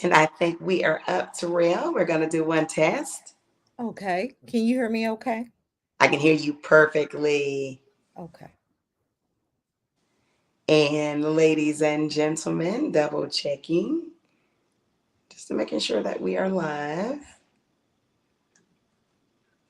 And I think we are up, Terrell. We're going to do one test. Okay. Can you hear me okay? I can hear you perfectly. Okay. And ladies and gentlemen, double checking just to making sure that we are live.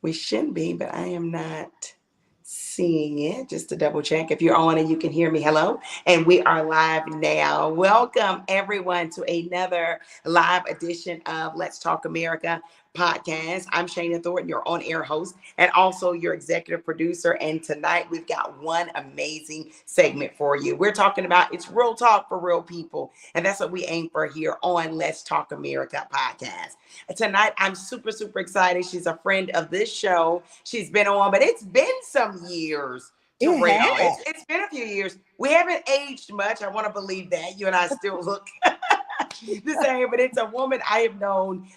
We should be, but I am not seeing it. Just to double check. If you're on and you can hear me, hello. And we are live now. Welcome everyone to another live edition of Let's Talk America podcast. I'm Shana Thornton, your on-air host and also your executive producer. And tonight we've got one amazing segment for you. We're talking about it's real talk for real people. And that's what we aim for here on Let's Talk America podcast. Tonight, I'm super, super excited. She's a friend of this show. She's been on, but it's been some years, It Terrell. has. It's been a few years. We haven't aged much. I want to believe that. You and I still look the same, but it's a woman I have known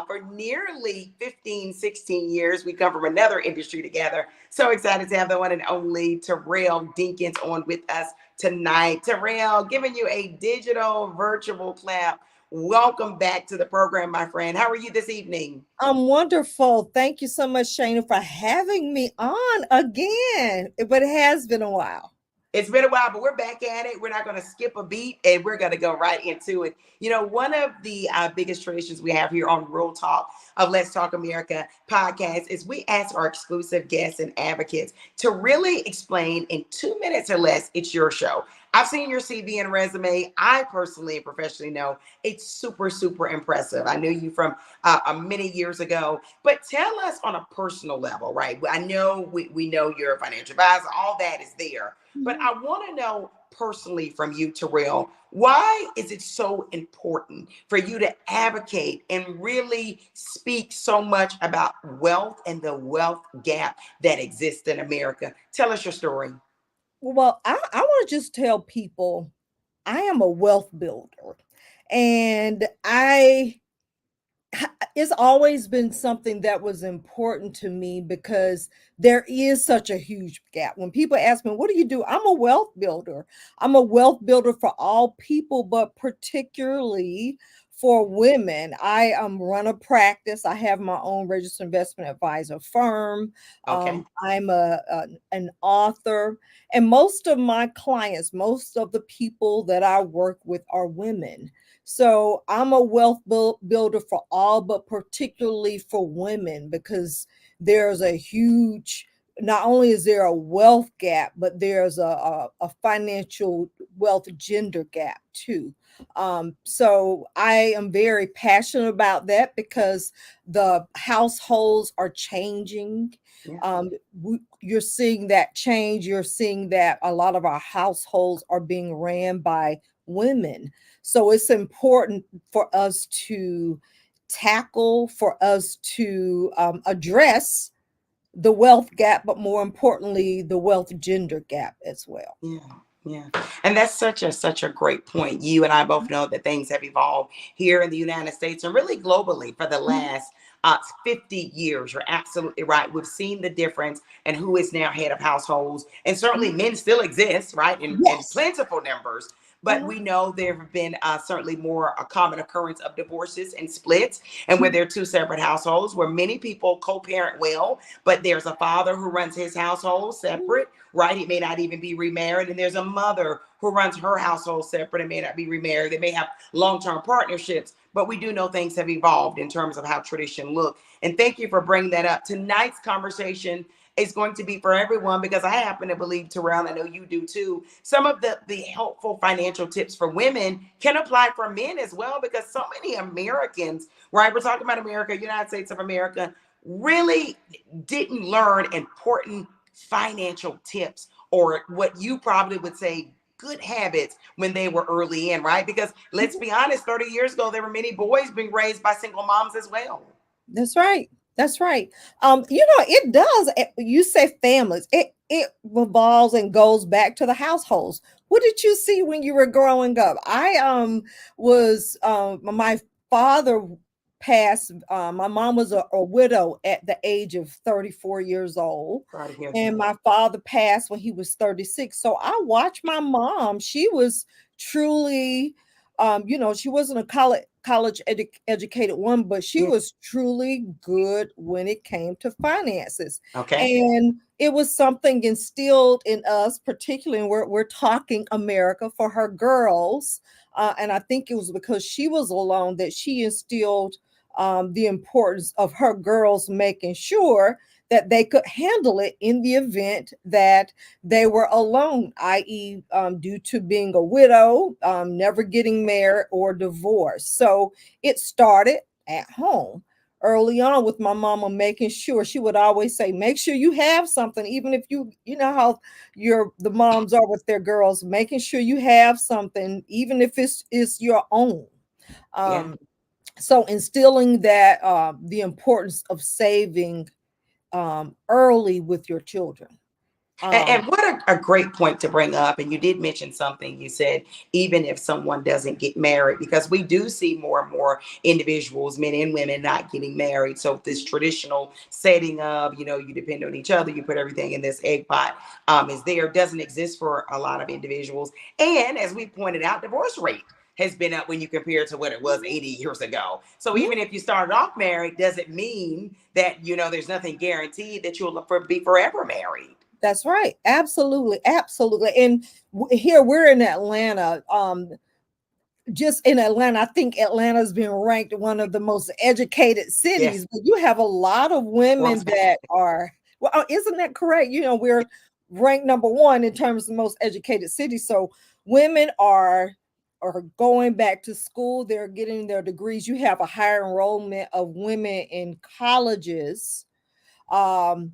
for nearly 15, 16 years. We come from another industry together. So excited to have the one and only Terrell Dinkins on with us tonight. Terrell, giving you a digital virtual clap. Welcome back to the program, my friend. How are you this evening? I'm wonderful. Thank you so much, Shana, for having me on again. But it has been a while. It's been a while, but we're back at it. We're not going to skip a beat and we're going to go right into it. You know, one of the biggest traditions we have here on Real Talk of Let's Talk America podcast is we ask our exclusive guests and advocates to really explain in 2 minutes or less. It's your show. I've seen your CV and resume. I personally and professionally know it's super, super impressive. I knew you from many years ago, but tell us on a personal level, right? I know we know you're a financial advisor, all that is there. But Mhm. I want to know personally from you, Terrell, why is it so important for you to advocate and really speak so much about wealth and the wealth gap that exists in America? Tell us your story. Well, I want to just tell people I am a wealth builder. And it's always been something that was important to me because there is such a huge gap. When people ask me, what do you do? I'm a wealth builder. I'm a wealth builder for all people, but particularly for women. I run a practice. I have my own registered investment advisor firm. Okay. I'm an author. And most of my clients, most of the people that I work with are women. So I'm a builder for all, but particularly for women, because there's a huge, not only is there a wealth gap, but there's a financial wealth gender gap too. So I am very passionate about that because the households are changing. Yeah. You're seeing that change. You're seeing that a lot of our households are being ran by women. So it's important for us to tackle, for us to address the wealth gap, but more importantly, the wealth gender gap as well. Yeah, yeah. And that's such a great point. You and I both know that things have evolved here in the United States and really globally for the Mhm. last 50 years. You're absolutely right. We've seen the difference and who is now head of households. And certainly Mhm. men still exist, right? In Yes. plentiful numbers. But Mhm. we know there have been certainly more a common occurrence of divorces and splits, and where there are two separate households where many people co-parent well, but there's a father who runs his household Mhm. separate, right? He may not even be remarried. And there's a mother who runs her household separate and may not be remarried. They may have long-term partnerships, but we do know things have evolved in terms of how tradition look. And thank you for bringing that up. Tonight's conversation is going to be for everyone because I happen to believe, Terrell, I know you do too, some of the helpful financial tips for women can apply for men as well because so many Americans, right? We're talking about America, United States of America, really didn't learn important financial tips or what you probably would say good habits when they were early in, right? Because let's Mhm. be honest, 30 years ago, there were many boys being raised by single moms as well. That's right. That's right. It does. You say families. It revolves and goes back to the households. What did you see when you were growing up? I was my father passed. My mom was a widow at the age of 34 years old, Sorry to hear and that. my father passed when he was 36. So I watched my mom. She was truly, she wasn't a college. educated woman, but she Yeah. was truly good when it came to finances. Okay. And it was something instilled in us, particularly, we're talking America, for her girls. And I think it was because she was alone that she instilled the importance of her girls making sure that they could handle it in the event that they were alone, i.e., due to being a widow, never getting married or divorced. So it started at home early on with my mama making sure. She would always say, make sure you have something, even if you know how the moms are with their girls, making sure you have something, even if it's your own. Yeah. um, so instilling that the importance of saving early with your children. And um, what a great point to bring up. And you did mention something. You said, even if someone doesn't get married, because we do see more and more individuals, men and women, not getting married. So this traditional setting of, you depend on each other, you put everything in this egg pot, is there, doesn't exist for a lot of individuals. And as we pointed out, divorce rate has been up when you compare it to what it was 80 years ago. So yeah, even if you started off married, doesn't mean that, there's nothing guaranteed that you'll be forever married. that's right. Absolutely, absolutely. And here we're in Atlanta. Just in Atlanta, I think Atlanta's been ranked one of the most educated Yes. cities, but you have a lot of Forbes women that magazine. are, well, isn't that correct? We're ranked number one in terms of the most educated cities. So women are going back to school, they're getting their degrees. You have a higher enrollment of women in colleges. Um,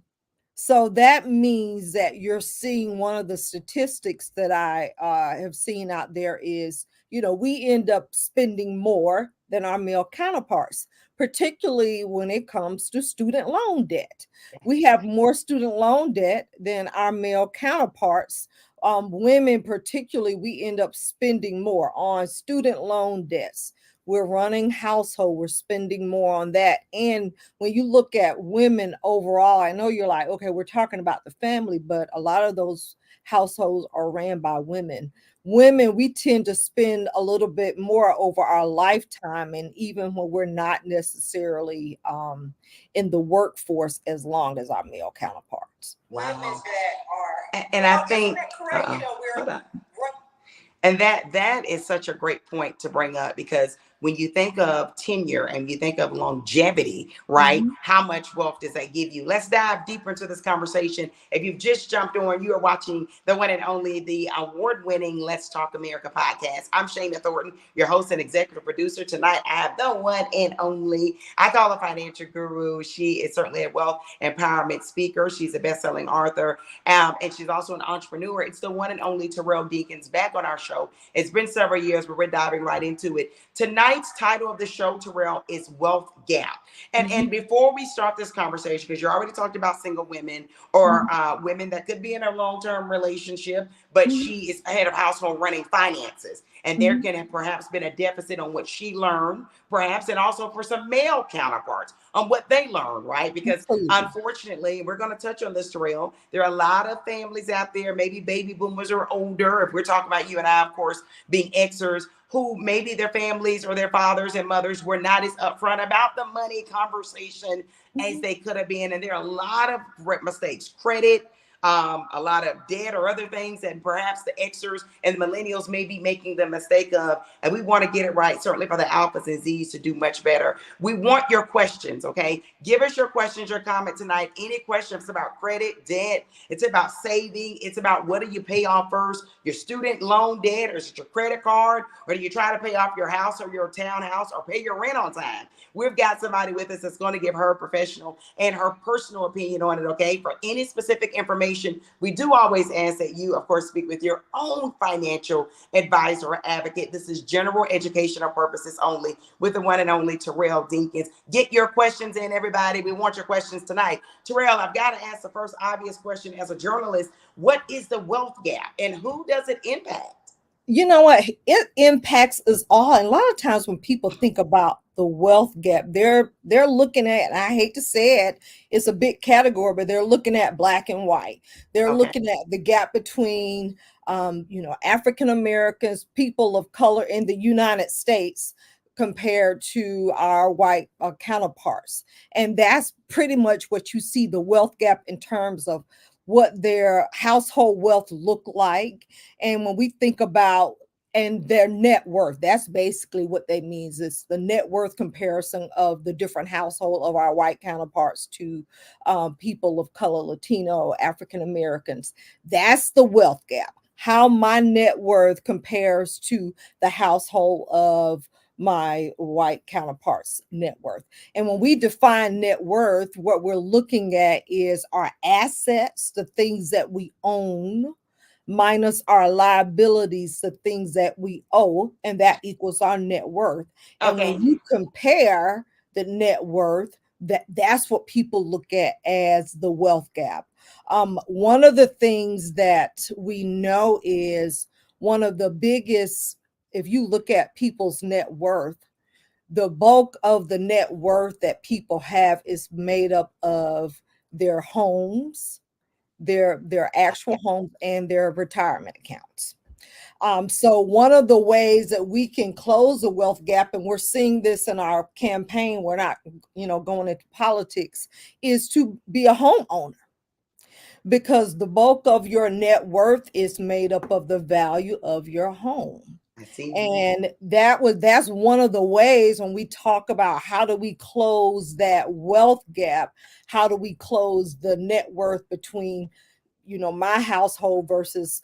so that means that you're seeing one of the statistics that I have seen out there is, we end up spending more than our male counterparts, particularly when it comes to student loan debt. We have more student loan debt than our male counterparts. Women, particularly, we end up spending more on student loan debts. We're running household, we're spending more on that. And when you look at women overall, I know you're like, okay, we're talking about the family, but a lot of those households are ran by women. Women, we tend to spend a little bit more over our lifetime, and even when we're not necessarily in the workforce as long as our male counterparts. Wow. And I think, hold on. And that is such a great point to bring up, because when you think of tenure and you think of longevity, right? Mhm. How much wealth does that give you? Let's dive deeper into this conversation. If you've just jumped on, you are watching the one and only, the award-winning Let's Talk America podcast. I'm Shana Thornton, your host and executive producer. Tonight, I have the one and only, I call her financial guru. She is certainly a wealth empowerment speaker. She's a best-selling author, and she's also an entrepreneur. It's the one and only Terrell Dinkins back on our show. It's been several years, but we're diving right into it. Tonight's title of the show, Terrell, is Wealth Gap. And Mhm. before we start this conversation, because you already talked about single women, or Mhm. women that could be in a long-term relationship, but Mhm. she is head of household running finances. And there Mhm. can have perhaps been a deficit on what she learned, perhaps, and also for some male counterparts on what they learned, right? Because Absolutely. unfortunately, we're going to touch on this, Terrell. There are a lot of families out there, maybe baby boomers or older, if we're talking about you and I, of course, being Xers, who maybe their families or their fathers and mothers were not as upfront about the money conversation as Mhm. they could have been. And there are a lot of mistakes, credit, a lot of debt or other things that perhaps the Xers and the millennials may be making the mistake of. And we want to get it right, certainly for the alphas and Z's to do much better. We want your questions, okay? Give us your questions, your comment tonight. Any questions about credit, debt, it's about saving, it's about what do you pay off first, your student loan debt, or is it your credit card, or do you try to pay off your house or your townhouse or pay your rent on time? We've got somebody with us that's going to give her professional and her personal opinion on it, okay? For any specific information, we do always ask that you, of course, speak with your own financial advisor or advocate. This is general educational purposes only, with the one and only Terrell Dinkins. Get your questions in, everybody. We want your questions tonight. Terrell, I've got to ask the first obvious question as a journalist. What is the wealth gap and who does it impact? You know what? It impacts us all. And a lot of times when people think about the wealth gap, they're looking at, and I hate to say it, it's a big category, but they're looking at black and white. They're Okay. looking at the gap between African Americans, people of color in the United States, compared to our white counterparts. And that's pretty much what you see, the wealth gap in terms of what their household wealth look like. And when we think about and their net worth, that's basically what that means. It's the net worth comparison of the different household of our white counterparts to people of color, Latino, African Americans. That's the wealth gap. How my net worth compares to the household of my white counterparts' net worth. And when we define net worth, what we're looking at is our assets, the things that we own, minus our liabilities, the things that we owe, and that equals our net worth. And when Okay. you compare the net worth, that's what people look at as the wealth gap. One of the things that we know is one of the biggest, if you look at people's net worth, the bulk of the net worth that people have is made up of their homes, their actual homes, and their retirement accounts. So one of the ways that we can close the wealth gap, and we're seeing this in our campaign, we're not, going into politics, is to be a homeowner, because the bulk of your net worth is made up of the value of your home. I see. And that's one of the ways when we talk about how do we close that wealth gap, how do we close the net worth between my household versus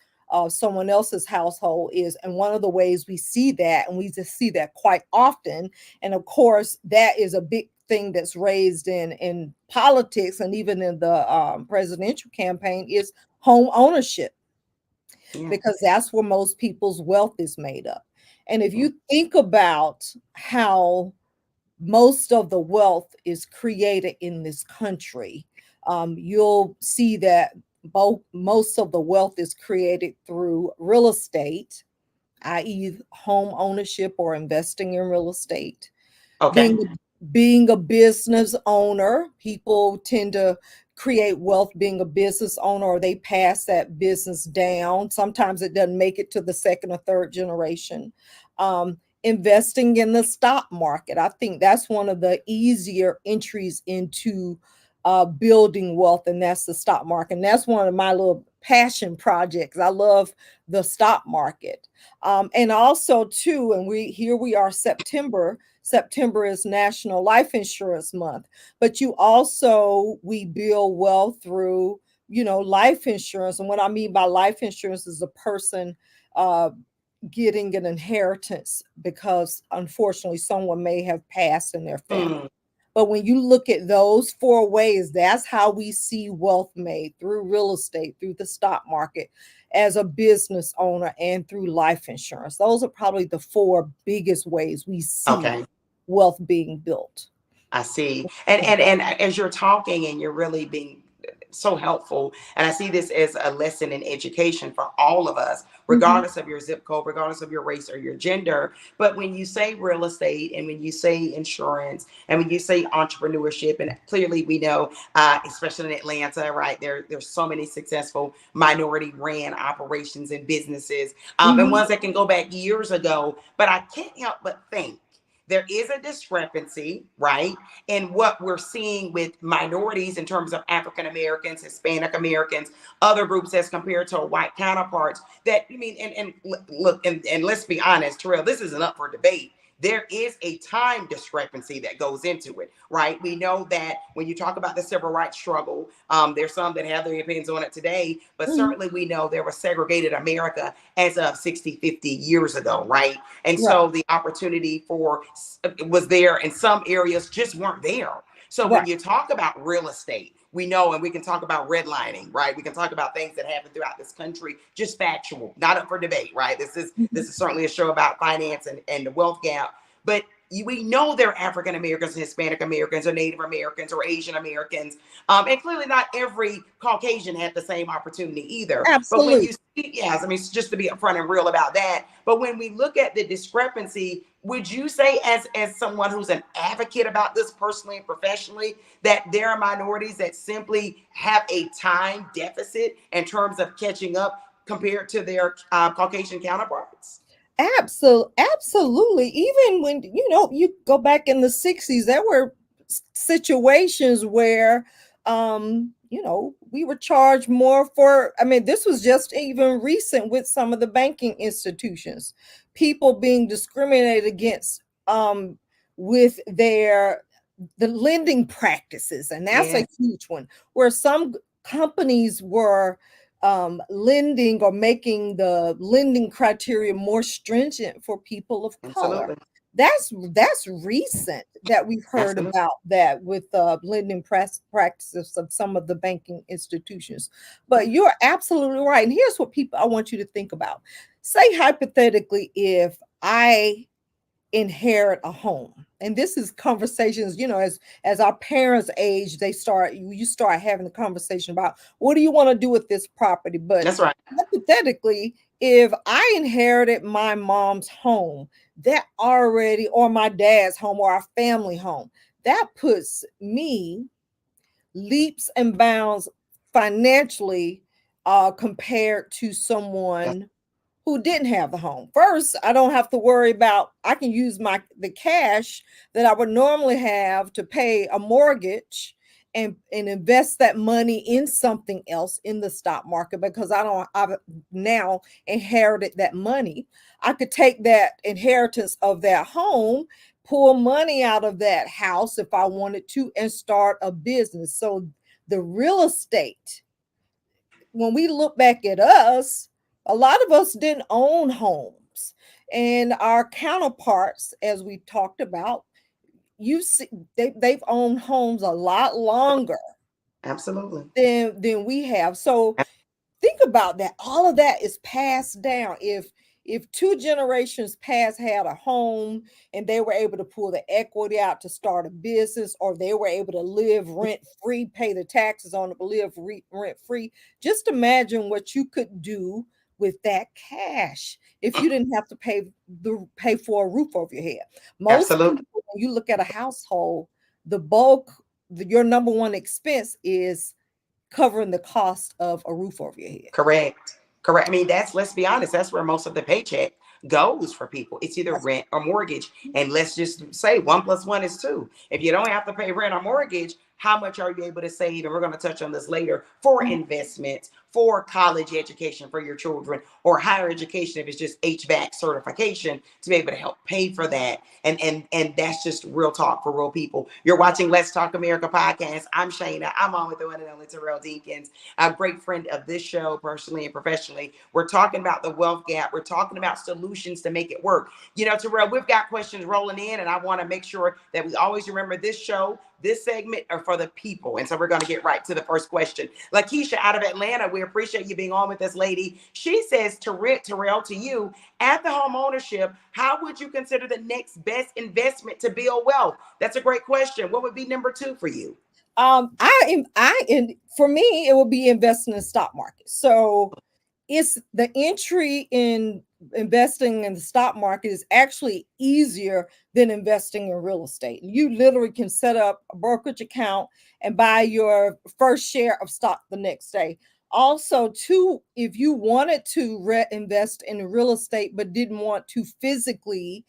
someone else's household is. And one of the ways we see that, and we just see that quite often, and of course that is a big thing that's raised in politics and even in the presidential campaign, is home ownership, Yeah. because that's where most people's wealth is made up. And if Yeah. you think about how most of the wealth is created in this country, you'll see that most of the wealth is created through real estate, i.e., home ownership or investing in real estate. Okay. Being a business owner, people tend to create wealth being a business owner, or they pass that business down. Sometimes it doesn't make it to the second or third generation. Investing in the stock market, I think that's one of the easier entries into building wealth, and that's the stock market. And that's one of my little passion projects. I love the stock market. And also too, and we are September. September is National Life Insurance Month, but we build wealth through, life insurance. And what I mean by life insurance is a person uh, getting an inheritance because unfortunately someone may have passed in their family. Mm. But when you look at those four ways, that's how we see wealth made: through real estate, through the stock market, as a business owner, and through life insurance. Those are probably the four biggest ways we see Okay. wealth being built. I see. And as you're talking and you're really being so helpful, and I see this as a lesson in education for all of us, Mhm. regardless of your zip code, regardless of your race or your gender. But when you say real estate, and when you say insurance, and when you say entrepreneurship, and clearly we know, especially in Atlanta, right, there's so many successful minority ran operations and businesses, and Mhm. ones that can go back years ago. But I can't help but think there is a discrepancy, right, in what we're seeing with minorities in terms of African Americans, Hispanic Americans, other groups as compared to white counterparts. That, I mean, and look, and let's be honest, Terrell, this isn't up for debate. There is a time discrepancy that goes into it, right? We know that when you talk about the civil rights struggle, there's some that have their opinions on it today, but Mhm. certainly we know there was segregated America as of 60, 50 years ago, right? And Right. so the opportunity for was there, and some areas just weren't there. So when Right. you talk about real estate, we know, and we can talk about redlining, right? We can talk about things that happen throughout this country, just factual, not up for debate, right? This is Mhm. this is certainly a show about finance and the wealth gap, but we know there are African Americans, Hispanic Americans, or Native Americans, or Asian Americans, and clearly not every Caucasian had the same opportunity either. But when Absolutely. you see, yes, I mean, just to be upfront and real about that. But when we look at the discrepancy, would you say, as someone who's an advocate about this personally and professionally, that there are minorities that simply have a time deficit in terms of catching up compared to their Caucasian counterparts? Absolutely. Even when, you go back in the 60s, there were situations where, we were charged more for, I mean, this was just even recent with some of the banking institutions, people being discriminated against, with the lending practices. And that's a Yes, huge one, where some companies were lending or making the lending criteria more stringent for people of color. absolutely. That's recent that we've heard Absolutely. about that with lending practices of some of the banking institutions. Yeah. But you're absolutely right. And here's what people I want you to think about. Say hypothetically, if I inherit a home, and this is conversations, as our parents age, you start having the conversation about what do you want to do with this property. But That's right. hypothetically, if I inherited my mom's home, that already, or my dad's home, or our family home, that puts me leaps and bounds financially, compared to That's someone who didn't have the home. First, I don't have to worry about, I can use the cash that I would normally have to pay a mortgage, and invest that money in something else in the stock market, because I've now inherited that money. I could take that inheritance of that home, pull money out of that house if I wanted to, and start a business. So the real estate, when we look back at us, a lot of us didn't own homes. And our counterparts, as we talked about, you see, they've owned homes a lot longer absolutely. than we have. So think about that. All of that is passed down. If two generations past had a home, and they were able to pull the equity out to start a business, or they were able to live rent free, pay the taxes on it, but live rent free, just imagine what you could do with that cash if you didn't have to pay for a roof over your head. Most Absolutely. people, when you look at a household, the bulk, your number one expense is covering the cost of a roof over your head. Correct. Correct. I mean, let's be honest, that's where most of the paycheck goes for people. It's either That's rent or mortgage. And let's just say one plus one is two. If you don't have to pay rent or mortgage, how much are you able to save? And we're going to touch on this later, for Mhm. investments, for college education for your children, or higher education if it's just HVAC certification, to be able to help pay for that. And that's just real talk for real people. You're watching Let's Talk America podcast. I'm Shayna. I'm on with the one and only Terrell Dinkins, a great friend of this show, personally and professionally. We're talking about the wealth gap. We're talking about solutions to make it work. Terrell, we've got questions rolling in, and I want to make sure that we always remember this show, this segment are for the people. And so we're going to get right to the first question. Lakeisha out of Atlanta, we appreciate you being on with us, lady. She says, Terrell, to you, at the home ownership, how would you consider the next best investment to build wealth? That's a great question. What would be number two for you? For me, it will be investing in the stock market. So it's the entry in investing in the stock market is actually easier than investing in real estate. You literally can set up a brokerage account and buy your first share of stock the next day. Also, too, if you wanted to invest in real estate but didn't want to physically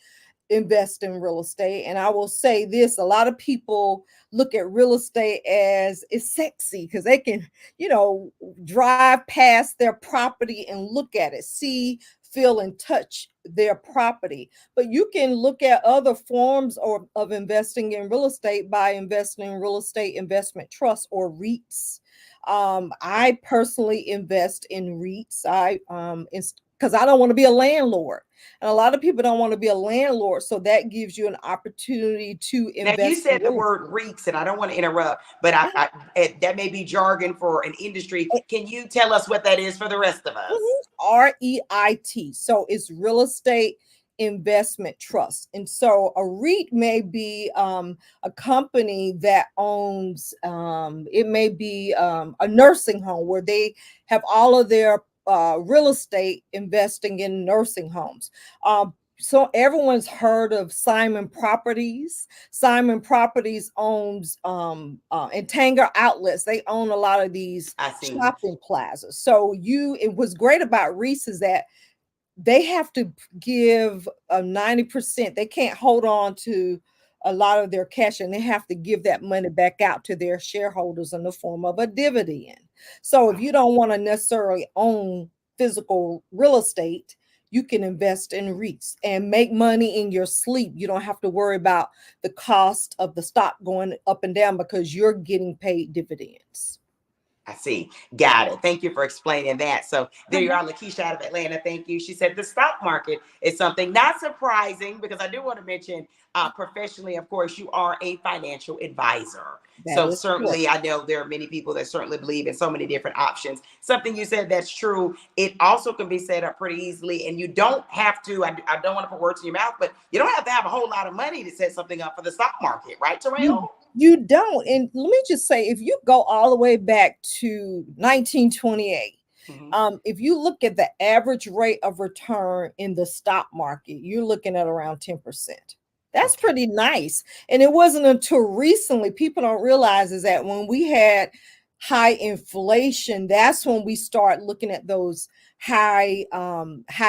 invest in real estate. And I will say this, a lot of people look at real estate as it's sexy because they can, you know, drive past their property and look at it, see, feel, and touch their property. But you can look at other forms of investing in real estate by investing in real estate investment trusts, or REITs. I personally invest in REITs. Because I don't want to be a landlord. And a lot of people don't want to be a landlord. So that gives you an opportunity to Now you invest in said the real word reeks, and I don't want to interrupt, but estate. that may be jargon for an industry. Can you tell us what that is for the rest of us? REIT. So it's real estate investment trust. And so a REIT may be a company that owns, it may be a nursing home where they have all of their real estate investing in nursing homes. So everyone's heard of Simon Properties. Simon Properties owns and Tanger Outlets. They own a lot of these I seen. shopping plazas. So it was great about Reese is that they have to give 90%. They can't hold on to a lot of their cash, and they have to give that money back out to their shareholders in the form of a dividend. So if you don't want to necessarily own physical real estate, you can invest in REITs and make money in your sleep. You don't have to worry about the cost of the stock going up and down because you're getting paid dividends. I see. Got it. Thank you for explaining that. So there you are, Lakeisha out of Atlanta. Thank you. She said the stock market is something not surprising because I do want to mention professionally, of course, you are a financial advisor. That So is correct. certainly I know there are many people that certainly believe in so many different options. Something you said that's true. It also can be set up pretty easily and you don't have to, I don't want to put words in your mouth, but you don't have to have a whole lot of money to set something up for the stock market, right, You Terrell? you don't. And let me just say, if you go all the way back to 1928, Mhm. if you look at the average rate of return in the stock market, you're looking at around 10%. That's Okay. pretty nice. And it wasn't until recently, people don't realize is that when we had high inflation, that's when we start looking at those high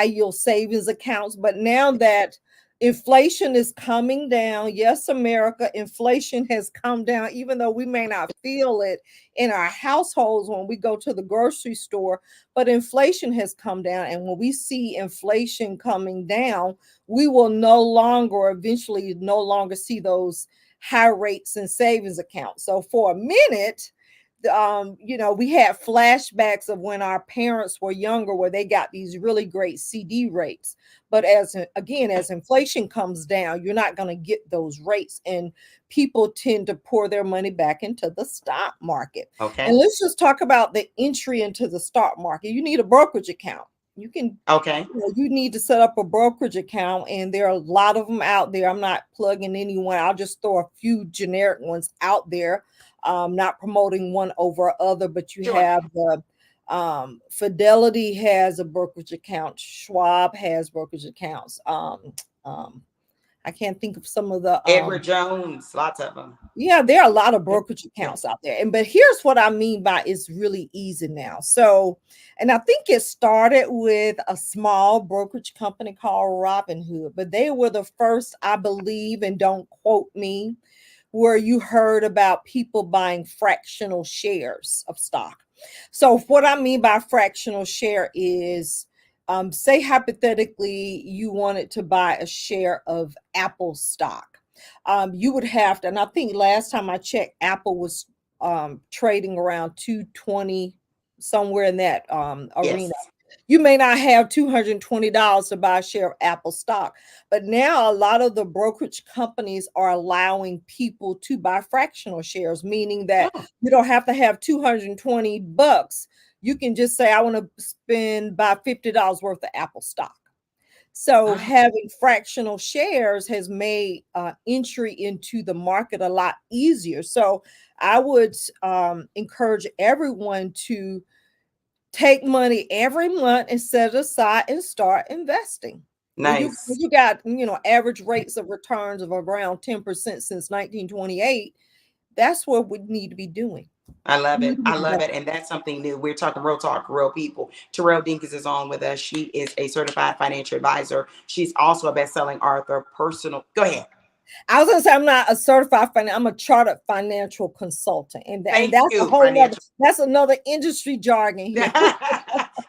yield savings accounts. But now that inflation is coming down, yes, America, inflation has come down, even though we may not feel it in our households when we go to the grocery store, but inflation has come down. And when we see inflation coming down, we will no longer, eventually, no longer see those high rates in savings accounts. So for a minute, we had flashbacks of when our parents were younger, where they got these really great CD rates. But as inflation comes down, you're not going to get those rates, and people tend to pour their money back into the stock market. And Okay. let's just talk about the entry into the stock market. You need a brokerage account. You can Okay. you need to set up a brokerage account, and there are a lot of them out there. I'm not plugging anyone. I'll just throw a few generic ones out there, not promoting one over other. But you Sure. have the Fidelity has a brokerage account. Schwab has brokerage accounts. Um, I can't think of some of the Edward Jones, lots of them. yeah, there are a lot of Yeah. brokerage accounts out there. And but here's what I mean by it's really easy now. So, and I think it started with a small brokerage company called Robinhood, but they were the first, I believe, and don't quote me, where you heard about people buying fractional shares of stock. So, what I mean by fractional share is, say hypothetically, you wanted to buy a share of Apple stock. You would have to, and I think last time I checked, Apple was trading around 220, somewhere in that arena. Yes. You may not have $220 to buy a share of Apple stock, but now a lot of the brokerage companies are allowing people to buy fractional shares, meaning that Oh. you don't have to have 220 bucks. You can just say, I want to spend buy $50 worth of Apple stock. So Oh. having fractional shares has made entry into the market a lot easier. So I would encourage everyone to take money every month and set it aside and start investing. When Nice. you got average rates of returns of around 10% since 1928, that's what we need to be doing. I love We need it. to be I love it. investing. And that's something new. We're talking real talk, real people. Terrell Dinkins is on with us. She is a certified financial advisor. She's also a best-selling author, personal. Go ahead. I was gonna say I'm not a certified I'm a chartered financial consultant, and Thank that's a you, whole nother financial. that's another industry jargon here.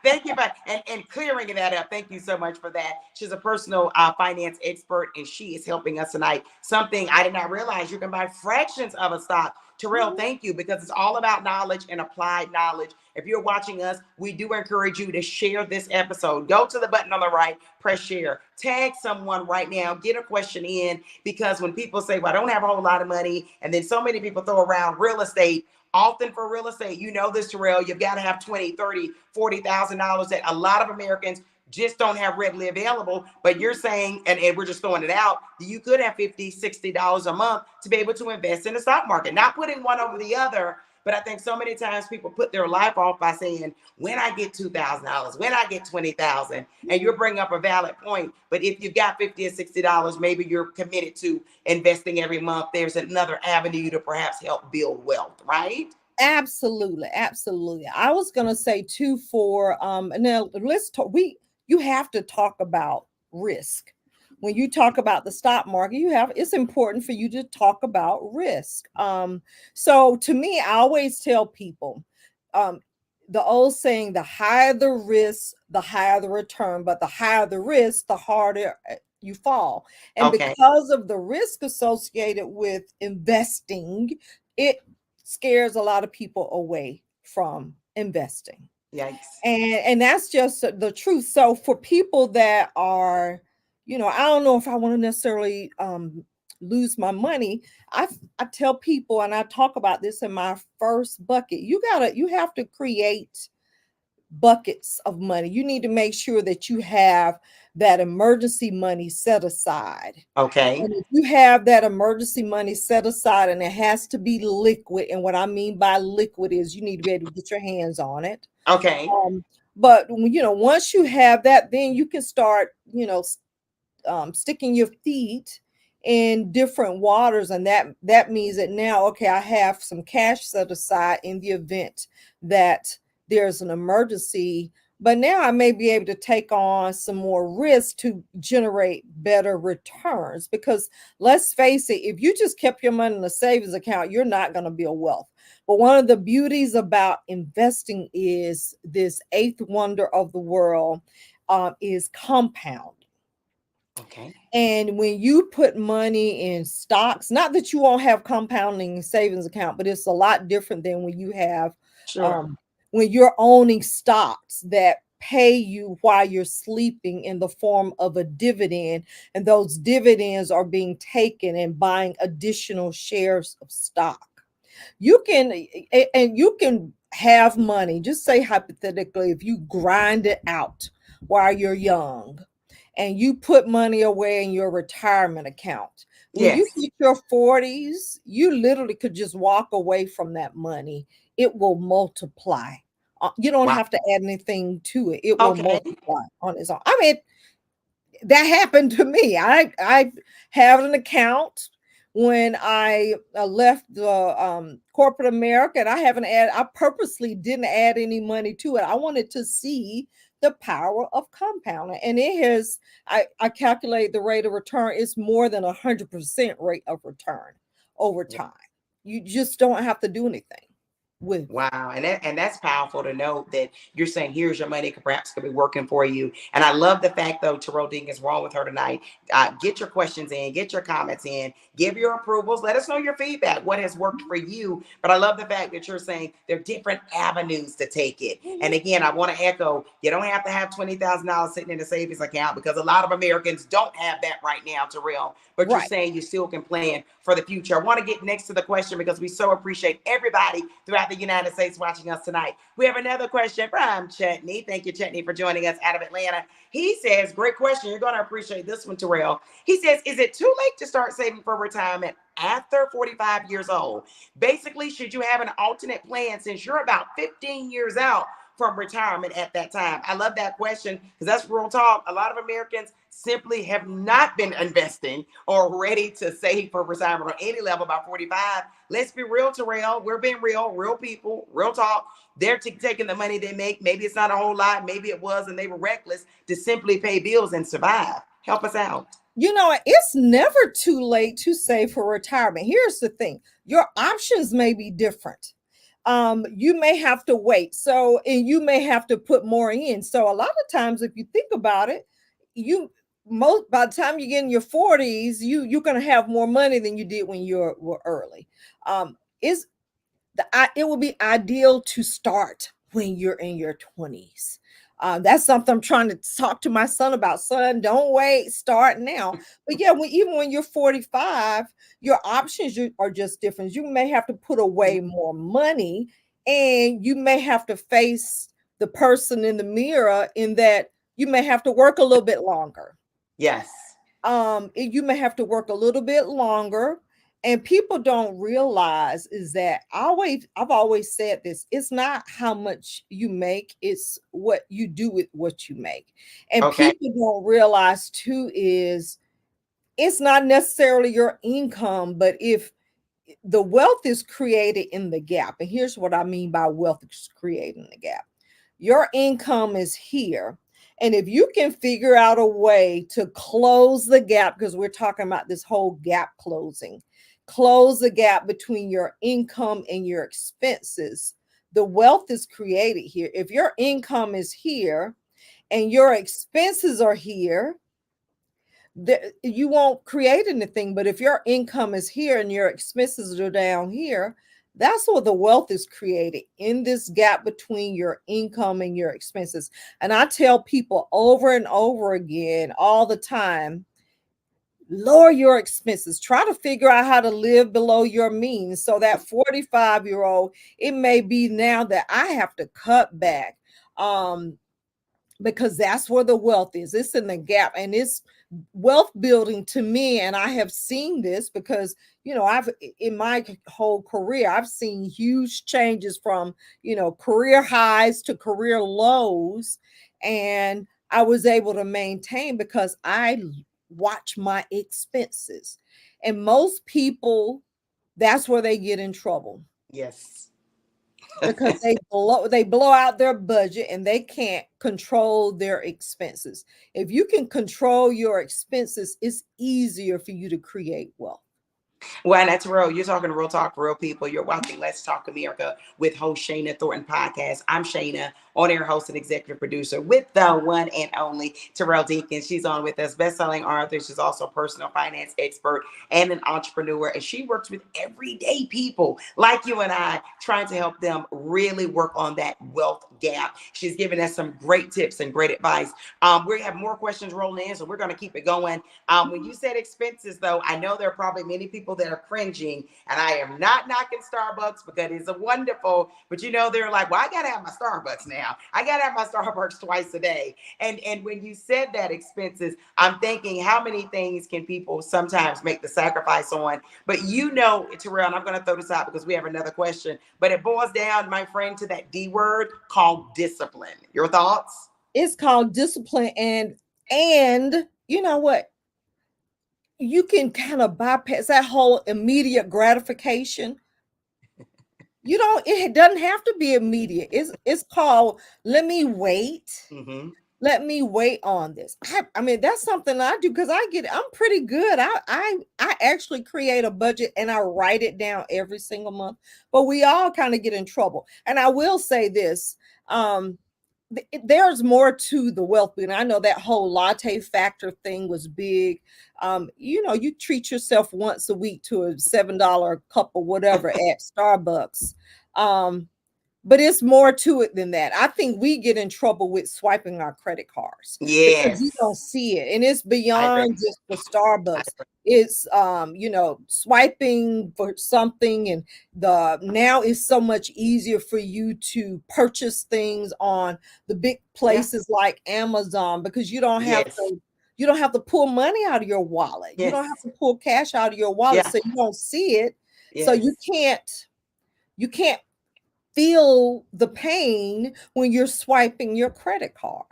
Thank you for and clearing that up. Thank you so much for that. She's a personal finance expert, and she is helping us tonight. Something I did not realize you can buy fractions of a stock. Terrell, Mhm. thank you because it's all about knowledge and applied knowledge. If you're watching us, we do encourage you to share this episode. Go to the button on the right, press share, tag someone right now, get a question in because when people say, well, I don't have a whole lot of money, and then so many people throw around real estate, often for real estate, you know this, Terrell, you've got to have 20, 30, $40,000 that a lot of Americans just don't have readily available. But you're saying, and we're just throwing it out, you could have $50, $60 a month to be able to invest in the stock market, not putting one over the other. But I think so many times people put their life off by saying, when I get $2,000, when I get 20,000, and you're bringing up a valid point. But if you've got 50 or $60, maybe you're committed to investing every month. There's another avenue to perhaps help build wealth, right? Absolutely, absolutely. I was gonna say too for and now let's talk. We you have to talk about risk. When you talk about the stock market, it's important for you to talk about risk. So to me, I always tell people, um, the old saying, the higher the risk, the higher the return, but the higher the risk, the harder you fall. And Okay. because of the risk associated with investing, it scares a lot of people away from investing. Yikes. And that's just the truth. So for people that are, I don't know if I want to necessarily lose my money. I tell people, and I talk about this in my first bucket, you have to create buckets of money. You need to make sure that you have that emergency money set aside. Okay. And if you have that emergency money set aside, and it has to be liquid, and what I mean by liquid is you need to be able to get your hands on it. Okay. But once you have that, then you can start, sticking your feet in different waters, and that means that now, okay, I have some cash set aside in the event that there's an emergency, but now I may be able to take on some more risk to generate better returns. Because let's face it, if you just kept your money in a savings account, you're not going to build wealth. But one of the beauties about investing is this eighth wonder of the world, is compound. Okay. And when you put money in stocks, not that you won't have compounding savings account, but it's a lot different than when you have, Sure. um, when you're owning stocks that pay you while you're sleeping in the form of a dividend, and those dividends are being taken and buying additional shares of stock. You can have money. Just say hypothetically, if you grind it out while you're young and you put money away in your retirement account, when you Yes. hit your 40s, you literally could just walk away from that money. It will multiply. You don't Wow. have to add anything to it. It will Okay. multiply on its own. I mean, that happened to me. I have an account when I left the corporate America, and I purposely didn't add any money to it. I wanted to see the power of compounding, and I calculate the rate of return. It's more than 100% rate of return over time. You just don't have to do anything with it. Wow, and that's powerful to know that you're saying here's your money, perhaps could be working for you. And I love the fact though, Terrell Dinkins, wrong with her tonight. Get your questions in, get your comments in, give your approvals, let us know your feedback, what has worked for you. But I love the fact that you're saying there are different avenues to take it. And again, I want to echo, you don't have to have $20,000 sitting in a savings account, because a lot of Americans don't have that right now, Terrell. But you're Right. saying you still can plan for the future. I want to get next to the question because we so appreciate everybody throughout the United States watching us tonight. We have another question from Chutney. Thank you, Chutney, for joining us out of Atlanta. He says, great question. You're going to appreciate this one, Terrell. He says, is it too late to start saving for retirement after 45 years old? Basically, should you have an alternate plan since you're about 15 years out from retirement at that time? I love that question because that's real talk. A lot of Americans simply have not been investing or ready to save for retirement on any level by 45. Let's be real, Terrell. We're being real people, real talk. They're taking the money they make. Maybe it's not a whole lot. Maybe it was, and they were reckless to simply pay bills and survive. Help us out. It's never too late to save for retirement. Here's the thing, your options may be different. You may have to wait. So, and you may have to put more in. So, a lot of times, if you think about it, you most by the time you get in your 40s, you're going to have more money than you did when you were early. Is it would be ideal to start when you're in your 20s. That's something I'm trying to talk to my son about. Son, don't wait, start now. But yeah, even when you're 45, your options are just different. You may have to put away more money, and you may have to face the person in the mirror in that you may have to work a little bit longer. Yes. You may have to work a little bit longer. And people don't realize is that I've always said this, it's not how much you make, it's what you do with what you make. And Okay. people don't realize too is it's not necessarily your income, but if the wealth is created in the gap. And here's what I mean by wealth is created in the gap. Your income is here, And if you can figure out a way to close the gap, because we're talking about this whole gap closing, close the gap between your income and your expenses, the wealth is created here. If your income is here and your expenses are here, you won't create anything. But if your income is here and your expenses are down here, that's where the wealth is created, in this gap between your income and your expenses. And I tell people over and over again all the time, lower your expenses. Try to figure out how to live below your means. So that 45-year-old, it may be now that I have to cut back. Because that's where the wealth is. It's in the gap, and it's wealth building to me. And I have seen this because, I've, in my whole career, I've seen huge changes from, career highs to career lows. And I was able to maintain because I watch my expenses. And most people, that's where they get in trouble, Yes. because they blow out their budget and they can't control their expenses. If you can control your expenses, it's easier for you to create wealth. Well, and that's real. You're talking real talk for real people. You're watching Let's Talk America with host Shana Thornton podcast. I'm Shana, on-air host and executive producer with the one and only Terrell Dinkins. She's on with us, best-selling author. She's also a personal finance expert and an entrepreneur. And she works with everyday people like you and I, trying to help them really work on that wealth gap. She's given us some great tips and great advice. We have more questions rolling in, so we're going to keep it going. When you said expenses, though, I know there are probably many people that are cringing, and I am not knocking Starbucks because it's a wonderful, but they're like, well, I got to have my Starbucks now. I got to have my Starbucks twice a day. And when you said that expenses, I'm thinking, how many things can people sometimes make the sacrifice on? But Terrell, and I'm going to throw this out because we have another question, but it boils down, my friend, to that D word called discipline. Your thoughts? It's called discipline. And you know what? You can kind of bypass that whole immediate gratification. It doesn't have to be immediate. It's called, let me wait. Mm-hmm. Let me wait on this. I mean, that's something I do because I'm pretty good. I actually create a budget and I write it down every single month. But we all kind of get in trouble. And I will say this, there's more to the wealth building. I know that whole latte factor thing was big. You treat yourself once a week to a $7 cup or whatever at Starbucks. But it's more to it than that. I think we get in trouble with swiping our credit cards because you Yes. don't see it. And it's I agree. beyond just for Starbucks. It's swiping for something, and now it's so much easier for you to purchase things on the big places like Amazon, because you don't have Yes. to pull money out of your wallet. Yes. You don't have to pull cash out of your wallet, Yeah. so you don't see it. Yes. So you can't feel the pain when you're swiping your credit card.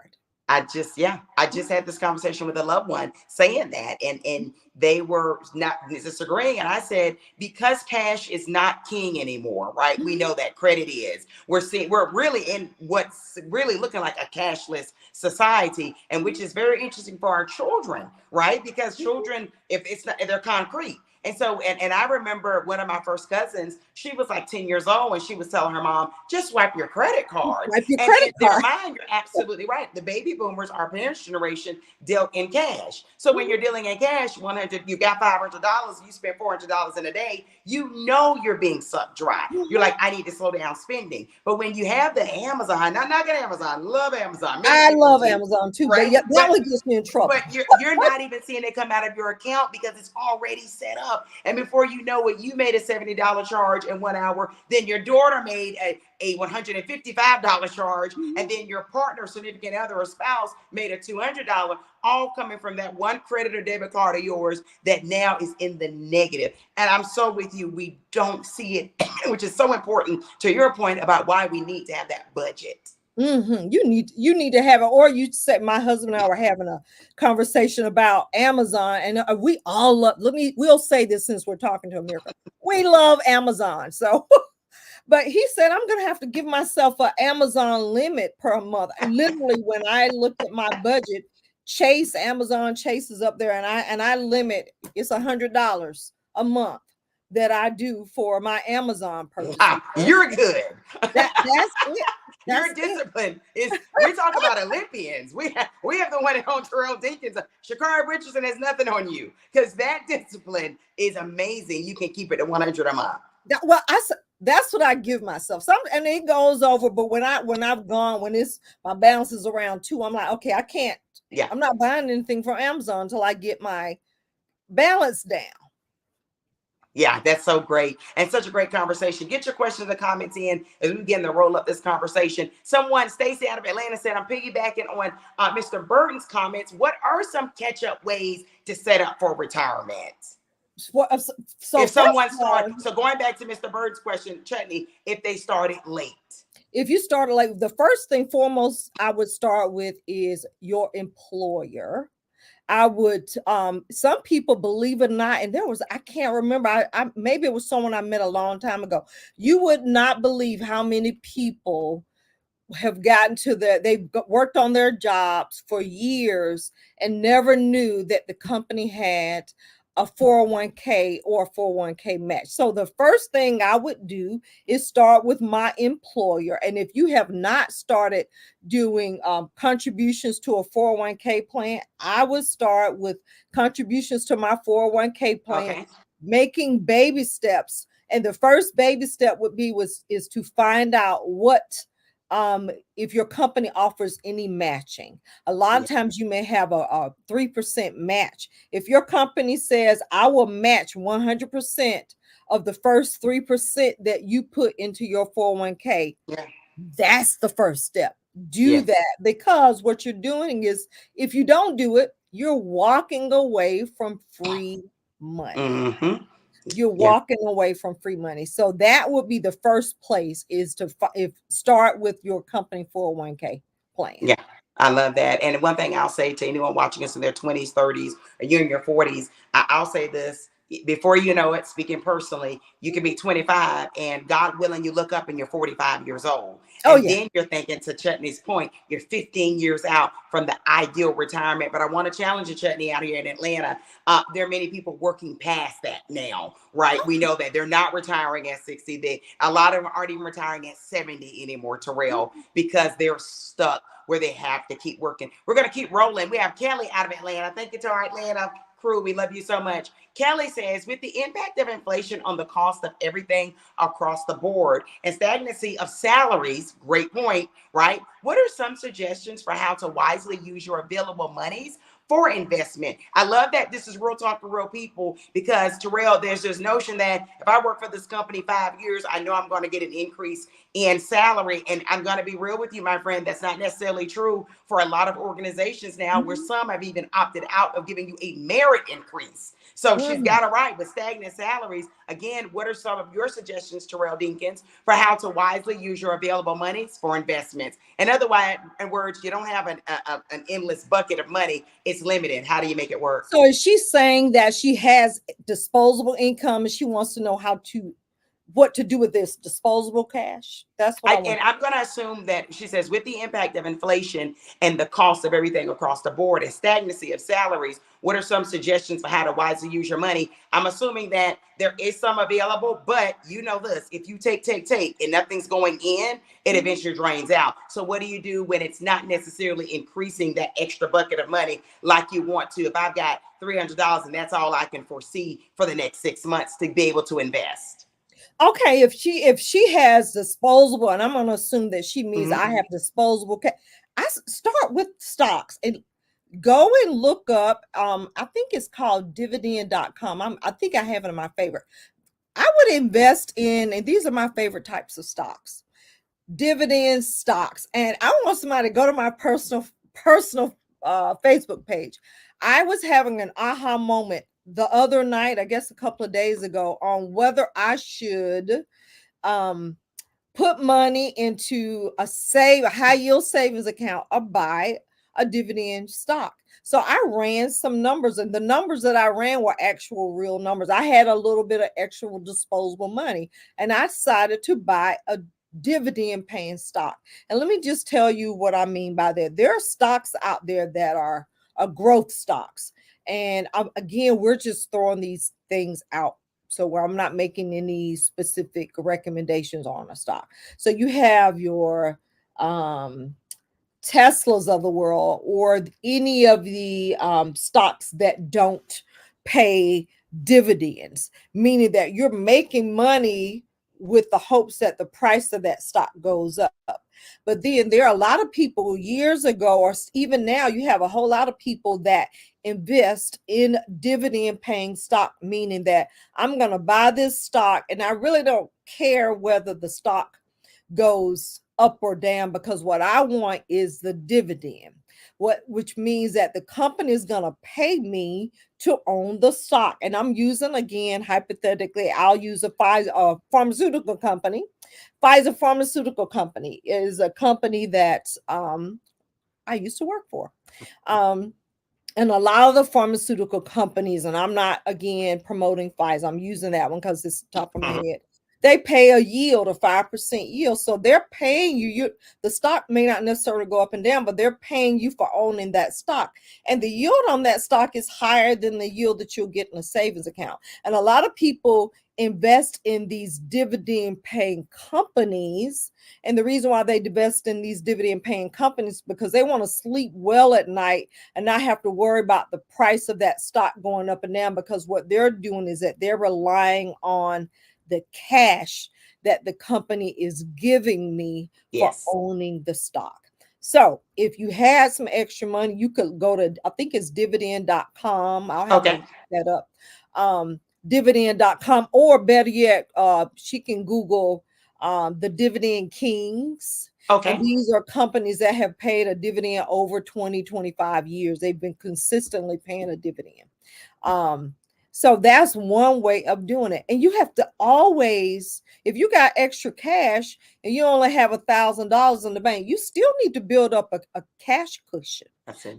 I just had this conversation with a loved one saying that, and they were not disagreeing. And I said, because cash is not king anymore, right? We know that credit is. We're really in what's really looking like a cashless society, and which is very interesting for our children, right? Because children, if they're concrete. And so, and I remember one of my first cousins, she was like 10 years old, and she was telling her mom, just swipe your credit card. Swipe your And credit in their card. mind, you're absolutely right. The baby boomers, our parents' generation, dealt in cash. So when you're dealing in cash, you got $500, you spend $400 in a day, you're being sucked dry. You're like, I need to slow down spending. But when you have the Amazon, not knocking Amazon, love Amazon. I love do, Amazon too, right? but yeah, that one gets me in trouble. But you're not even seeing it come out of your account because it's already set up. And before you know it, you made a $70 charge in 1 hour. Then your daughter made a $155 charge. And then your partner, significant other, or spouse made a $200, all coming from that one credit or debit card of yours that now is in the negative. And I'm so with you. We don't see it, which is so important to your point about why we need to have that budget. Mm-hmm. You need to have it, or you said, my husband and I were having a conversation about Amazon, and we all love. We'll say this since we're talking to America. We love Amazon, so But he said, I'm going to have to give myself an Amazon limit per month. Literally, when I looked at my budget, Amazon Chase is up there, and I limit it's $100 a month that I do for my Amazon purchases. Wow, you're good. That's it. Your That's it. discipline is. We talk about Olympians. We have the one at home, Terrell Dinkins. Shakari Richardson has nothing on you because that discipline is amazing. You can keep it at 100 a month. Well, that's what I give myself. Some and it goes over, but when it's my balance is around 2, I'm like, okay, I can't. Yeah. I'm not buying anything from Amazon until I get my balance down. Yeah, that's so great and such a great conversation. Get your questions in the comments in as we begin to roll up this conversation. Someone, Stacy out of Atlanta, said, I'm piggybacking on Mr. Burton's comments. What are some catch-up ways to set up for retirement? So if someone started, so going back to Mr. Bird's question, Chutney, if they started late. If you started late, the first thing foremost I would start with is your employer. I would some people, believe it or not, and I can't remember, I maybe it was someone I met a long time ago. You would not believe how many people have gotten to they've worked on their jobs for years and never knew that the company had a 401k or a 401k match. So the first thing I would do is start with my employer. And if you have not started doing contributions to a 401k plan, I would start with contributions to my 401k plan, Okay. making baby steps. And the first baby step is to find out what if your company offers any matching. A lot of times you may have a 3% match. If your company says, I will match 100% of the first 3% that you put into your 401k, that's the first step. Do that, because what you're doing is, if you don't do it, you're walking away from free money. Mm-hmm. You're walking away from free money. So that would be the first place, is to start with your company 401k plan. Yeah, I love that. And one thing I'll say to anyone watching us in their 20s, 30s, or you're in your 40s, I'll say this. Before you know it, speaking personally, you can be 25 and God willing, you look up and you're 45 years old. And then you're thinking, to Chutney's point, you're 15 years out from the ideal retirement. But I want to challenge you, Chutney, out here in Atlanta. There are many people working past that now, right? We know that they're not retiring at 60. A lot of them aren't even retiring at 70 anymore, Terrell, because they're stuck where they have to keep working. We're going to keep rolling. We have Kelly out of Atlanta. Thank you to our Atlanta crew. We love you so much. Kelly says, with the impact of inflation on the cost of everything across the board and stagnancy of salaries, great point, right? What are some suggestions for how to wisely use your available monies for investment? I love that this is real talk for real people, because Terrell, there's this notion that if I work for this company 5 years, I know I'm going to get an increase in salary. And I'm going to be real with you, my friend, that's not necessarily true for a lot of organizations now, where some have even opted out of giving you a merit increase. So she's got it right with stagnant salaries. Again, what are some of your suggestions, Terrell Dinkins, for how to wisely use your available monies for investments? In other words, you don't have an endless bucket of money. It's limited. How do you make it work? So is she saying that she has disposable income and she wants to know what to do with this disposable cash? That's what and I'm going to assume that she says, with the impact of inflation and the cost of everything across the board and stagnancy of salaries, what are some suggestions for how to wisely use your money? I'm assuming that there is some available, but you know this, if you take, and nothing's going in, it eventually drains out. So what do you do when it's not necessarily increasing that extra bucket of money like you want to? If I've got $300 and that's all I can foresee for the next 6 months to be able to invest. Okay, if she has disposable, and I'm going to assume that she means I have disposable cash, I start with stocks and go and look up. I think it's called dividend.com. I think I have it in my favorite. I would invest in, and these are my favorite types of stocks, dividend stocks. And I want somebody to go to my personal Facebook page. I was having an aha moment the other night, I guess a couple of days ago, on whether I should put money into a high yield savings account or buy a dividend stock. So I ran some numbers, and the numbers that I ran were actual real numbers. I had a little bit of actual disposable money, and I decided to buy a dividend paying stock. And let me just tell you what I mean by that. There are stocks out there that are growth stocks. And again, we're just throwing these things out. So where I'm not making any specific recommendations on a stock. So you have your Teslas of the world, or any of the stocks that don't pay dividends, meaning that you're making money with the hopes that the price of that stock goes up. But then there are a lot of people years ago, or even now, you have a whole lot of people that invest in dividend paying stock, meaning that I'm going to buy this stock and I really don't care whether the stock goes up or down, because what I want is the dividend. Which means that the company is going to pay me to own the stock. And I'm using, again, hypothetically, I'll use a Pfizer pharmaceutical company. Pfizer Pharmaceutical Company is a company that I used to work for. And a lot of the pharmaceutical companies, and I'm not, again, promoting Pfizer, I'm using that one because it's the top of my head. They pay a yield, a 5% yield. So they're paying you. The stock may not necessarily go up and down, but they're paying you for owning that stock. And the yield on that stock is higher than the yield that you'll get in a savings account. And a lot of people invest in these dividend paying companies. And the reason why they invest in these dividend paying companies, because they want to sleep well at night and not have to worry about the price of that stock going up and down, because what they're doing is that they're relying on the cash that the company is giving me for owning the stock. So if you had some extra money, you could go to, I think it's dividend.com. I'll have to look that up. Dividend.com, or better yet, she can Google the Dividend Kings. And these are companies that have paid a dividend over 20, 25 years. They've been consistently paying a dividend. So that's one way of doing it. And you have to always, if you got extra cash and you only have $1,000 in the bank, you still need to build up a cash cushion.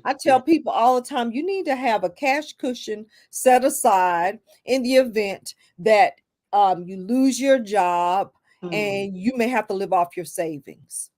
I tell people all the time, you need to have a cash cushion set aside in the event that you lose your job and you may have to live off your savings.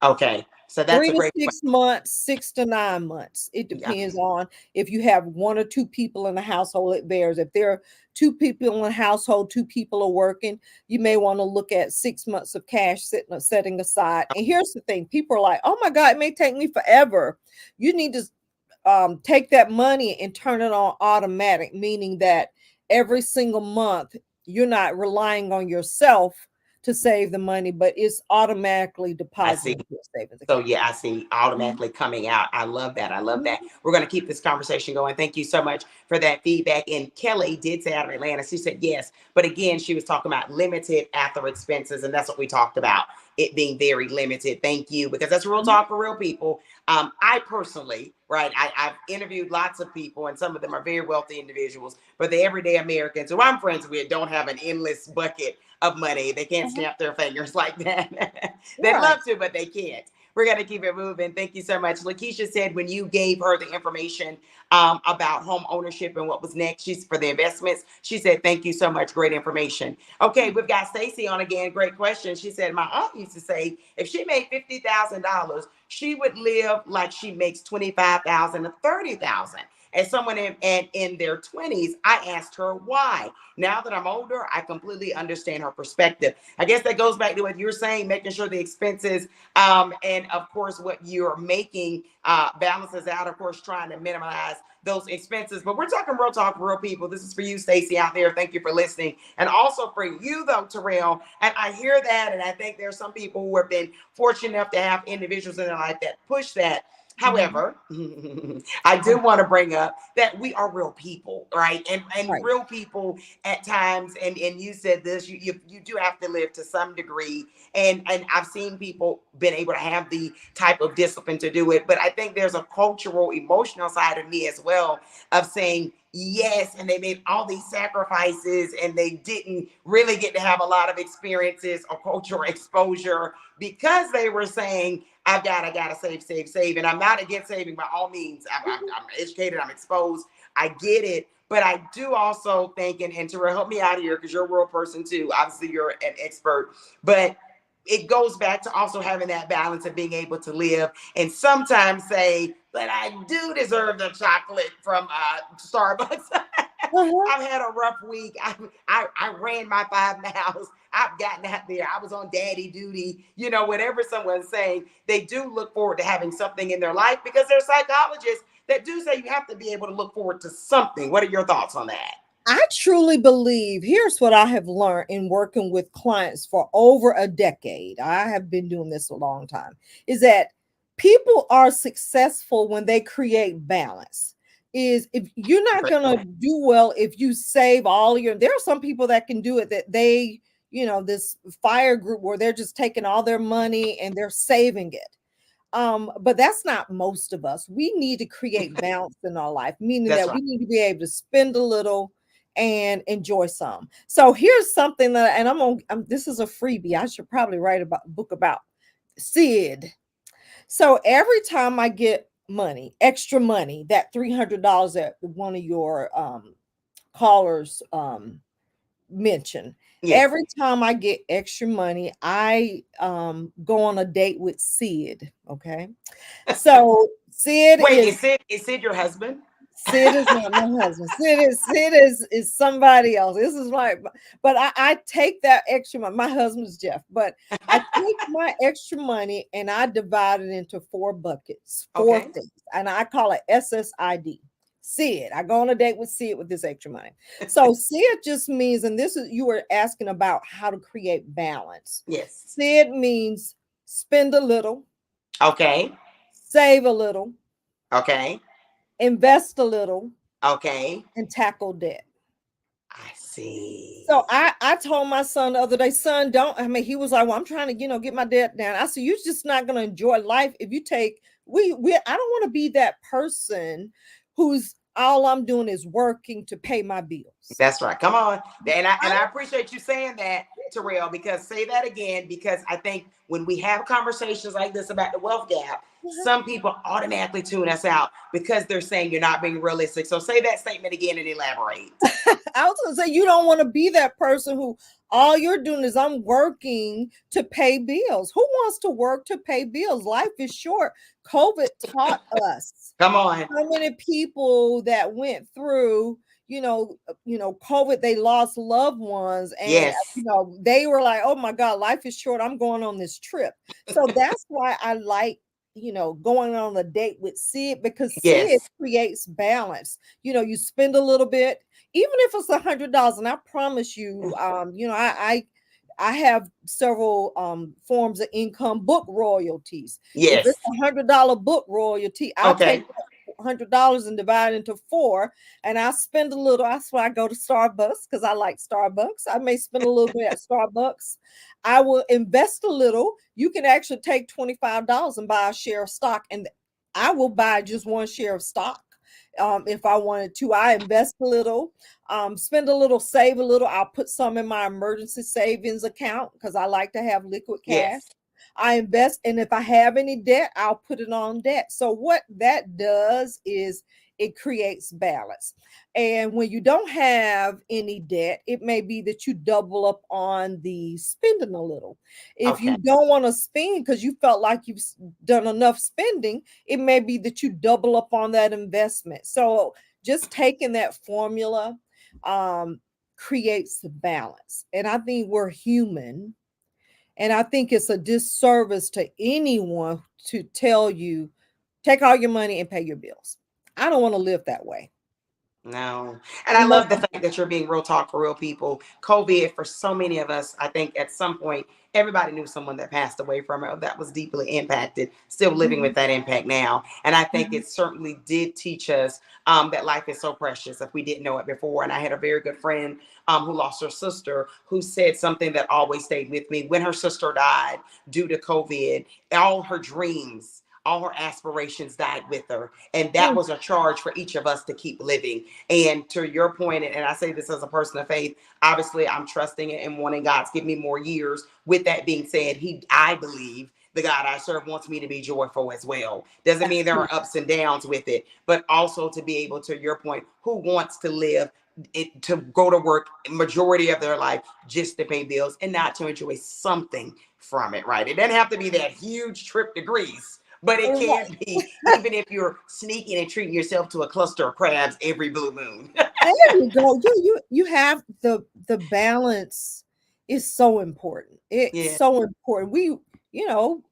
So that's 3 to 6 months, 6 to 9 months. It depends on if you have 1 or 2 people in the household. It varies. If there are 2 people in the household, 2 people are working, you may want to look at 6 months of cash setting aside. And here's the thing: people are like, "Oh my God, it may take me forever." You need to take that money and turn it on automatic, meaning that every single month you're not relying on yourself to save the money, but it's automatically deposited into your savings account. So I see automatically coming out. I love that. I love that. We're going to keep this conversation going. Thank you so much for that feedback. And Kelly did say out of Atlanta, she said yes, but again, she was talking about limited after expenses, and that's what we talked about, it being very limited. Thank you, because that's real talk for real people. I personally, right, I've interviewed lots of people, and some of them are very wealthy individuals, but the everyday Americans who I'm friends with don't have an endless bucket of money. They can't snap their fingers like that. They'd love to, but they can't. We're going to keep it moving. Thank you so much. Lakeisha said when you gave her the information about home ownership and what was next, she's for the investments, she said, thank you so much. Great information. Okay, we've got Stacy on again. Great question. She said, my aunt used to say if she made $50,000, she would live like she makes $25,000 to $30,000. As someone in their 20s, I asked her why. Now that I'm older, I completely understand her perspective. I guess that goes back to what you're saying, making sure the expenses and, of course, what you're making balances out, of course, trying to minimize those expenses. But we're talking real talk for real people. This is for you, Stacey, out there. Thank you for listening. And also for you, though, Terrell. And I hear that, and I think there's some people who have been fortunate enough to have individuals in their life that push that. However, I do want to bring up that we are real people, right? And real people at times, and you said this, you do have to live to some degree. And I've seen people been able to have the type of discipline to do it. But I think there's a cultural, emotional side of me as well of saying, yes, and they made all these sacrifices and they didn't really get to have a lot of experiences or cultural exposure because they were saying, I gotta save. And I'm not against saving by all means. I'm educated, I'm exposed, I get it. But I do also think, and Terrell, help me out here because you're a real person too. Obviously, you're an expert, but it goes back to also having that balance of being able to live and sometimes say, but I do deserve the chocolate from Starbucks. Uh-huh. I've had a rough week. I ran my 5 miles. I've gotten out there. I was on daddy duty. You know, whatever someone's saying, they do look forward to having something in their life because they're psychologists that do say you have to be able to look forward to something. What are your thoughts on that? I truly believe here's what I have learned in working with clients for over a decade. I have been doing this a long time, is that people are successful when they create balance. Is if you're not Great gonna point. do well if you save all your, there are some people that can do it, that they, this fire group where they're just taking all their money and they're saving it. But that's not most of us. We need to create balance in our life, meaning That's that right. we need to be able to spend a little and enjoy some. So here's something that, and this is a freebie. I should probably write about a book about Sid. So every time I get money, extra money, that $300 that one of your callers mentioned, Yes. every time I get extra money, I go on a date with Sid. Okay. So Sid Wait, is is Sid your husband? Sid is not my husband. Sid is somebody else. This is like, but I take that extra money. My husband's Jeff, but I take my extra money and I divide it into four buckets, four Okay. things, and I call it SSID. Sid. I go on a date with Sid with this extra money. So Sid just means, and this is, you were asking about how to create balance. Yes. Sid means spend a little, Okay. save a little, Okay. invest a little, Okay. and tackle debt. I see. So I told my son the other day, son, don't, I mean, he was like, well, I'm trying to, get my debt down. I said, you're just not going to enjoy life if you take, I don't want to be that person who's all I'm doing is working to pay my bills. That's right. Come on. I, And I appreciate you saying that, Terrell, because say that again, because I think when we have conversations like this about the wealth gap, some people automatically tune us out because they're saying you're not being realistic. So say that statement again and elaborate. I was going to say, you don't want to be that person who all you're doing is I'm working to pay bills. Who wants to work to pay bills? Life is short. COVID taught us Come on. how many people that went through, COVID, they lost loved ones, and Yes. they were like, oh my God, life is short. I'm going on this trip. So that's why I like, going on a date with Sid, because Sid Yes. creates balance. You spend a little bit, even if it's $100, and I promise you, I have several forms of income, book royalties. If it's Yes. $100 book royalty, I'll take Okay. $100 and divide into four, and I spend a little. That's why I go to Starbucks, because I like Starbucks. I may spend a little bit at Starbucks. I will invest a little. You can actually take $25 and buy a share of stock, and I will buy just one share of stock. If I wanted to, I invest a little, spend a little, save a little. I'll put some in my emergency savings account because I like to have liquid cash. Yes. I invest, and if I have any debt, I'll put it on debt. So what that does is it creates balance. And when you don't have any debt, it may be that you double up on the spending a little. If Okay. you don't want to spend because you felt like you've done enough spending, it may be that you double up on that investment. So just taking that formula creates the balance. And I think we're human, and I think it's a disservice to anyone to tell you, take all your money and pay your bills. I don't want to live that way. No. And I And most love the fact that you're being real talk for real people. COVID, for so many of us, I think at some point, everybody knew someone that passed away from it or that was deeply impacted, still living with Mhm, that impact now. And I think mhm, it certainly did teach us that life is so precious if we didn't know it before. And I had a very good friend who lost her sister who said something that always stayed with me. When her sister died due to COVID, all her dreams, all her aspirations died with her. And that mm, was a charge for each of us to keep living. And to your point, and I say this as a person of faith, obviously I'm trusting it and wanting God to give me more years. With that being said, I believe the God I serve wants me to be joyful as well. Doesn't mean there are ups and downs with it, but also to be able, to your point, who wants to live to go to work majority of their life just to pay bills and not to enjoy something from it, right? It doesn't have to be that huge trip to Greece, but it can be, even if you're sneaking and treating yourself to a cluster of crabs every blue moon. There you go. You have the balance is so important. It's Yeah. so important.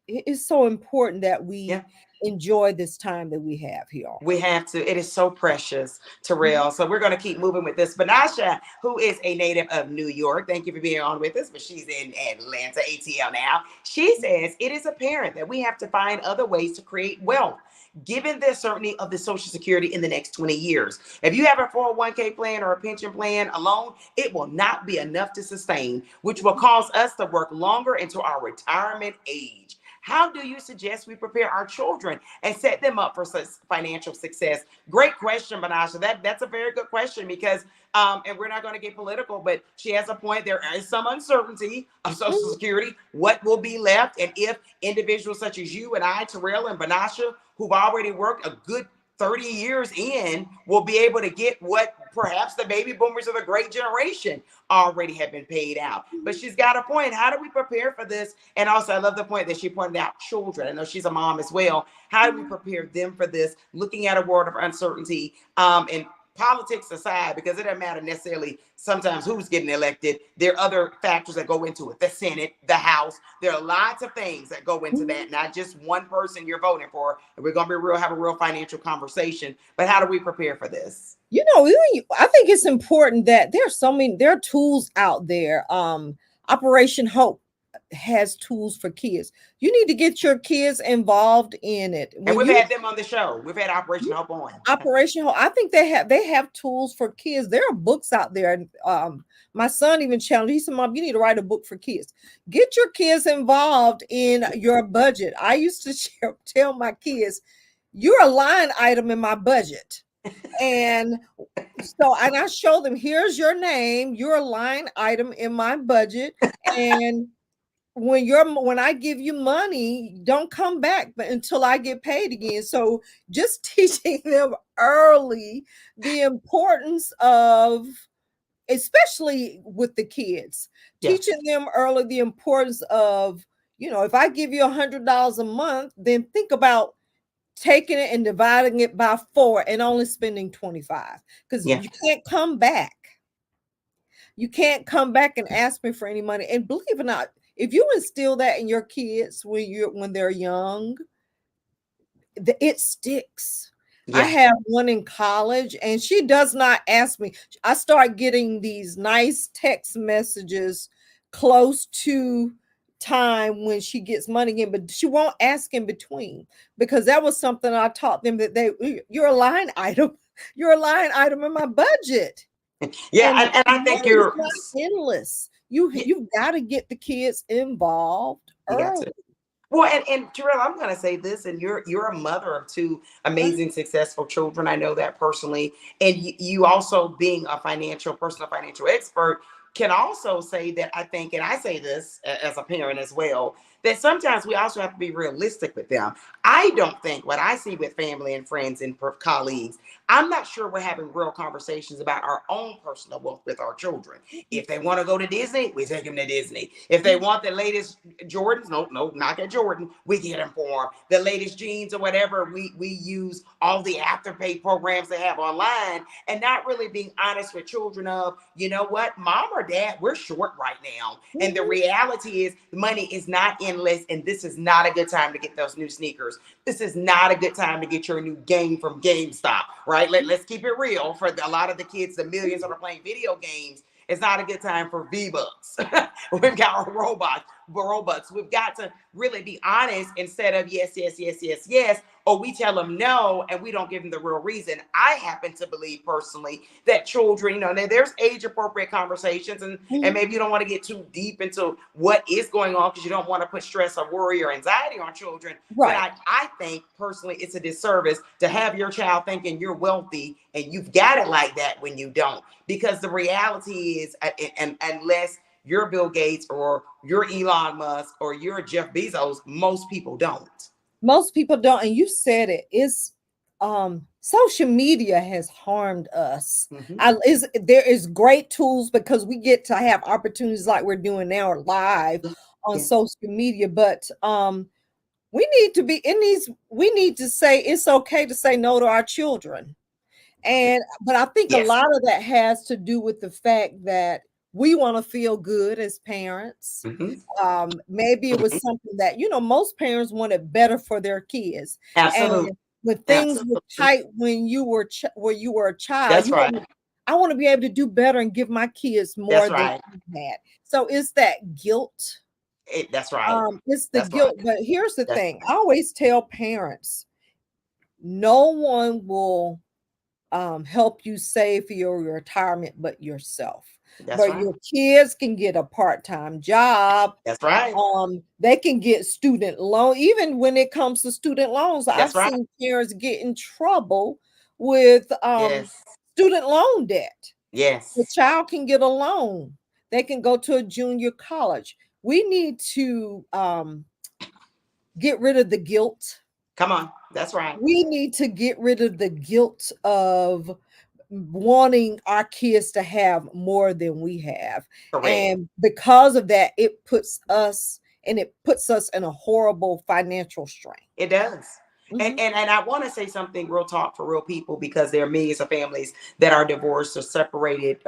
It's so important that Yeah. we enjoy this time that we have here on We earth. have to. It is so precious, Mhm. Terrell. So we're going to keep moving with this. Banasha, who is a native of New York, thank you for being on with us, but she's in Atlanta, ATL now. She says it is apparent that we have to find other ways to create wealth, given the certainty of the Social Security in the next 20 years. If you have a 401k plan or a pension plan alone, it will not be enough to sustain, which will cause us to work longer into our retirement age. How do you suggest we prepare our children and set them up for financial success? Great question, Banasha. That's a very good question because, and we're not going to get political, but she has a point. There is some uncertainty of Social Mhm. Security, what will be left, and if individuals such as you and I, Terrell and Banasha, who've already worked a good 30 years in, will be able to get what perhaps the baby boomers of the great generation already have been paid out. But she's got a point. How do we prepare for this? And also, I love the point that she pointed out children. I know she's a mom as well. How do we prepare them for this? Looking at a world of uncertainty, and politics aside, because it doesn't matter necessarily sometimes who's getting elected. There are other factors that go into it. The Senate, the House. There are lots of things that go into that, not just one person you're voting for. And we're going to have a real financial conversation. But how do we prepare for this? I think it's important that there are tools out there. Operation Hope has tools for kids. You need to get your kids involved in it. And When we've you had them on the show. We've had Operation Hope on. Operation Hope, I think they have tools for kids. There are books out there. And my son even challenged. He said, "Mom, you need to write a book for kids. Get your kids involved in your budget." I used to tell my kids, "You're a line item in my budget." And I show them, here's your name, you're a line item in my budget. And when I give you money, don't come back but until I get paid again. So just teaching them early the importance of, especially with the kids, Yeah. teaching them early the importance of, if I give you $100 a month, then think about taking it and dividing it by 4 and only spending 25, because Yeah. you can't come back and ask me for any money. And believe it or not, if you instill that in your kids when they're young, it sticks. I Yeah. have one in college and she does not ask me. I start getting these nice text messages close to time when she gets money in, but she won't ask in between, because that was something I taught them, that you're a line item. You're a line item in my budget. Yeah. And And I think money is not endless. You've got to get the kids involved you got early. to. Well, and Terrell, I'm going to say this, and you're a mother of two amazing, successful children. I know that personally, and you also being a financial person, a financial expert, can also say that I think, and I say this as a parent as well, that sometimes we also have to be realistic with them. I don't think what I see with family and friends and colleagues, I'm not sure we're having real conversations about our own personal wealth with our children. If they want to go to Disney, we take them to Disney. If they want the latest Jordans, no, not at Jordan, we get them for them. The latest jeans or whatever, we use all the afterpay programs they have online, and not really being honest with children of, you know what, mom or dad, we're short right now. And the reality is money is not endless, and this is not a good time to get those new sneakers. This is not a good time to get your new game from GameStop, right? Let's keep it real. For a lot of the kids, the millions that are playing video games, it's not a good time for V-Bucks. We've got Robux. We've got to really be honest instead of yes, yes, yes, yes, yes, or we tell them no and we don't give them the real reason. I happen to believe personally that children, there's age appropriate conversations, and maybe you don't want to get too deep into what is going on because you don't want to put stress or worry or anxiety on children. But Right. I think personally it's a disservice to have your child thinking you're wealthy and you've got it like that when you don't. Because the reality is, and unless you're Bill Gates or you're Elon Musk or you're Jeff Bezos. Most people don't. Most people don't, and you said it. It's social media has harmed us. Mm-hmm. There is great tools because we get to have opportunities like we're doing now live on Yeah. social media, but we need to be in these. We need to say it's okay to say no to our children. And but I think a Yes. lot of that has to do with the fact that we want to feel good as parents. Mm-hmm. Maybe it was Mm-hmm. something that, most parents wanted better for their kids. And Absolutely. when things were Absolutely. tight when you were a child, That's right. I want to be able to do better and give my kids more That's than right. you had. So it's that guilt. That's right. It's the That's right. guilt. But here's the That's thing. I always tell parents, no one will help you save for your retirement but yourself. that's But right. your kids can get a part-time job. That's right. They can get student loan. Even when it comes to student loans, I've That's right. seen parents get in trouble with Yes. student loan debt. The Yes. child can get a loan. They can go to a junior college. We need to get rid of the guilt. Come on. That's right. We need to get rid of the guilt of wanting our kids to have more than we have. Correct. And because of that, it puts us in a horrible financial strain. It does. Mhm. And I want to say something real talk for real people because there are millions of families that are divorced or separated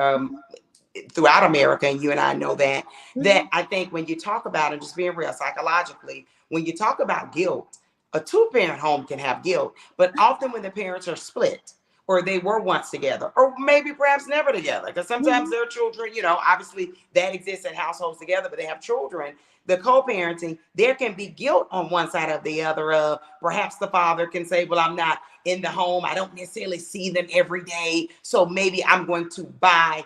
throughout America, and you and I know that. That Mhm. I think when you talk about it, just being real psychologically, when you talk about guilt, a two-parent home can have guilt, but often when the parents are split or they were once together, or maybe perhaps never together, because sometimes Mhm. their children, obviously that exists in households together, but they have children. The co-parenting, there can be guilt on one side or the other. Perhaps the father can say, "Well, I'm not in the home. I don't necessarily see them every day, so maybe I'm going to buy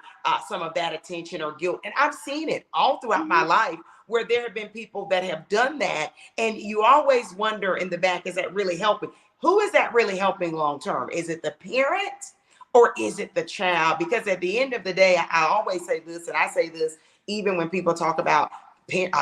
some of that attention or guilt." And I've seen it all throughout my Mhm. life where there have been people that have done that. And you always wonder in the back, is that really helping? Who is that really helping long term? Is it the parent or is it the child? Because at the end of the day, I always say this, and I say this even when people talk about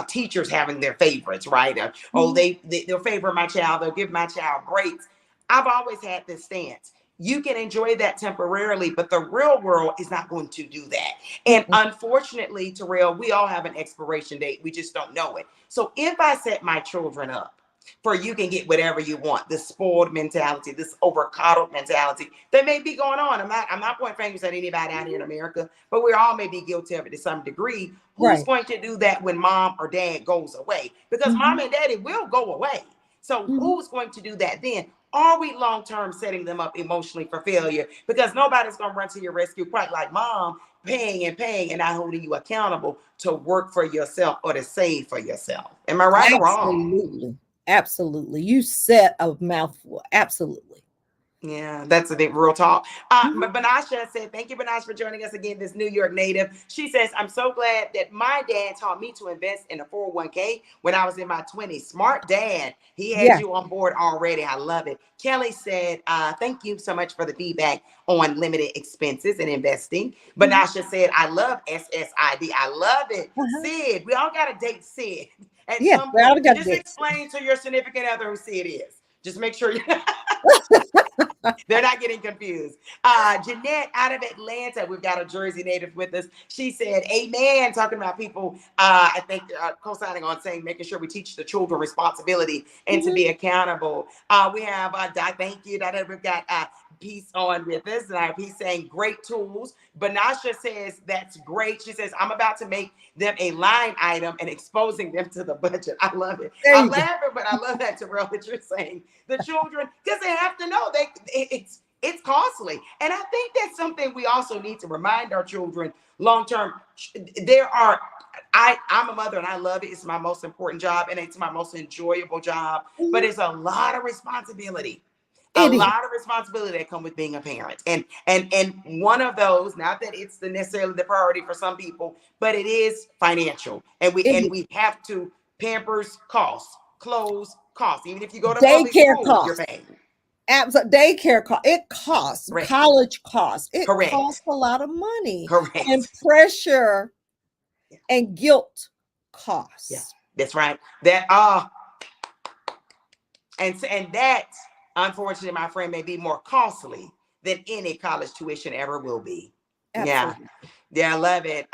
teachers having their favorites, right? Oh, Mhm. they'll favor my child, they'll give my child grades. I've always had this stance. You can enjoy that temporarily, but the real world is not going to do that. And Mhm. unfortunately, Terrell, we all have an expiration date. We just don't know it. So if I set my children up for you can get whatever you want, this spoiled mentality, this over coddled mentality that may be going on. I'm not pointing fingers at anybody out here in Mhm. America, but we all may be guilty of it to some degree. Who's Right. going to do that when mom or dad goes away? Because mom Mhm. and daddy will go away. So Mhm. who's going to do that then? Are we long term setting them up emotionally for failure? Because nobody's going to run to your rescue quite like mom, paying and paying and not holding you accountable to work for yourself or to save for yourself. Am I right or wrong? Absolutely. Absolutely. You said a mouthful. Absolutely. Yeah, that's a big real talk. Mhm. But Banasha said, thank you, Banasha, for joining us again, this New York native. She says, I'm so glad that my dad taught me to invest in a 401k when I was in my 20s. Smart dad. He has Yeah. you on board already. I love it. Kelly said, thank you so much for the feedback on limited expenses and investing. Mhm. Banasha said, I love SSID. I love it. Uh-huh. Sid, we all got to date Sid at Yeah. some We point. all got Just dates. explain to your significant other who Sid is. Just make sure you they're not getting confused. Jeanette out of Atlanta, we've got a Jersey native with us. She said, Amen, talking about people, I think, co-signing on saying, making sure we teach the children responsibility and to Mhm. be accountable. We have, thank you, we've got Peace on with us. And he's saying, great tools. Banasha says, that's great. She says, I'm about to make them a line item and exposing them to the budget. I love it. There I'm you go. laughing, but I love that, Terrell, that you're saying the children, because they have to know it's costly. And I think that's something we also need to remind our children long term. There are I'm a mother and I love it. It's my most important job and it's my most enjoyable job, but Mhm. it's a lot of responsibility. A It is. lot of responsibility that come with being a parent. And one of those, not that it's necessarily the priority for some people, but it is financial. And we It and is. we have to pampers costs, clothes costs. Even if you go to public Daycare school, you're costs. paying. Absolutely. Daycare cost. It costs. Correct. College costs. It costs Correct. a lot of money. And Correct. pressure and guilt Yeah, costs. that's right. And that, unfortunately, my friend, may be more costly than any college tuition ever will be. Yeah. Absolutely. Yeah, I love it.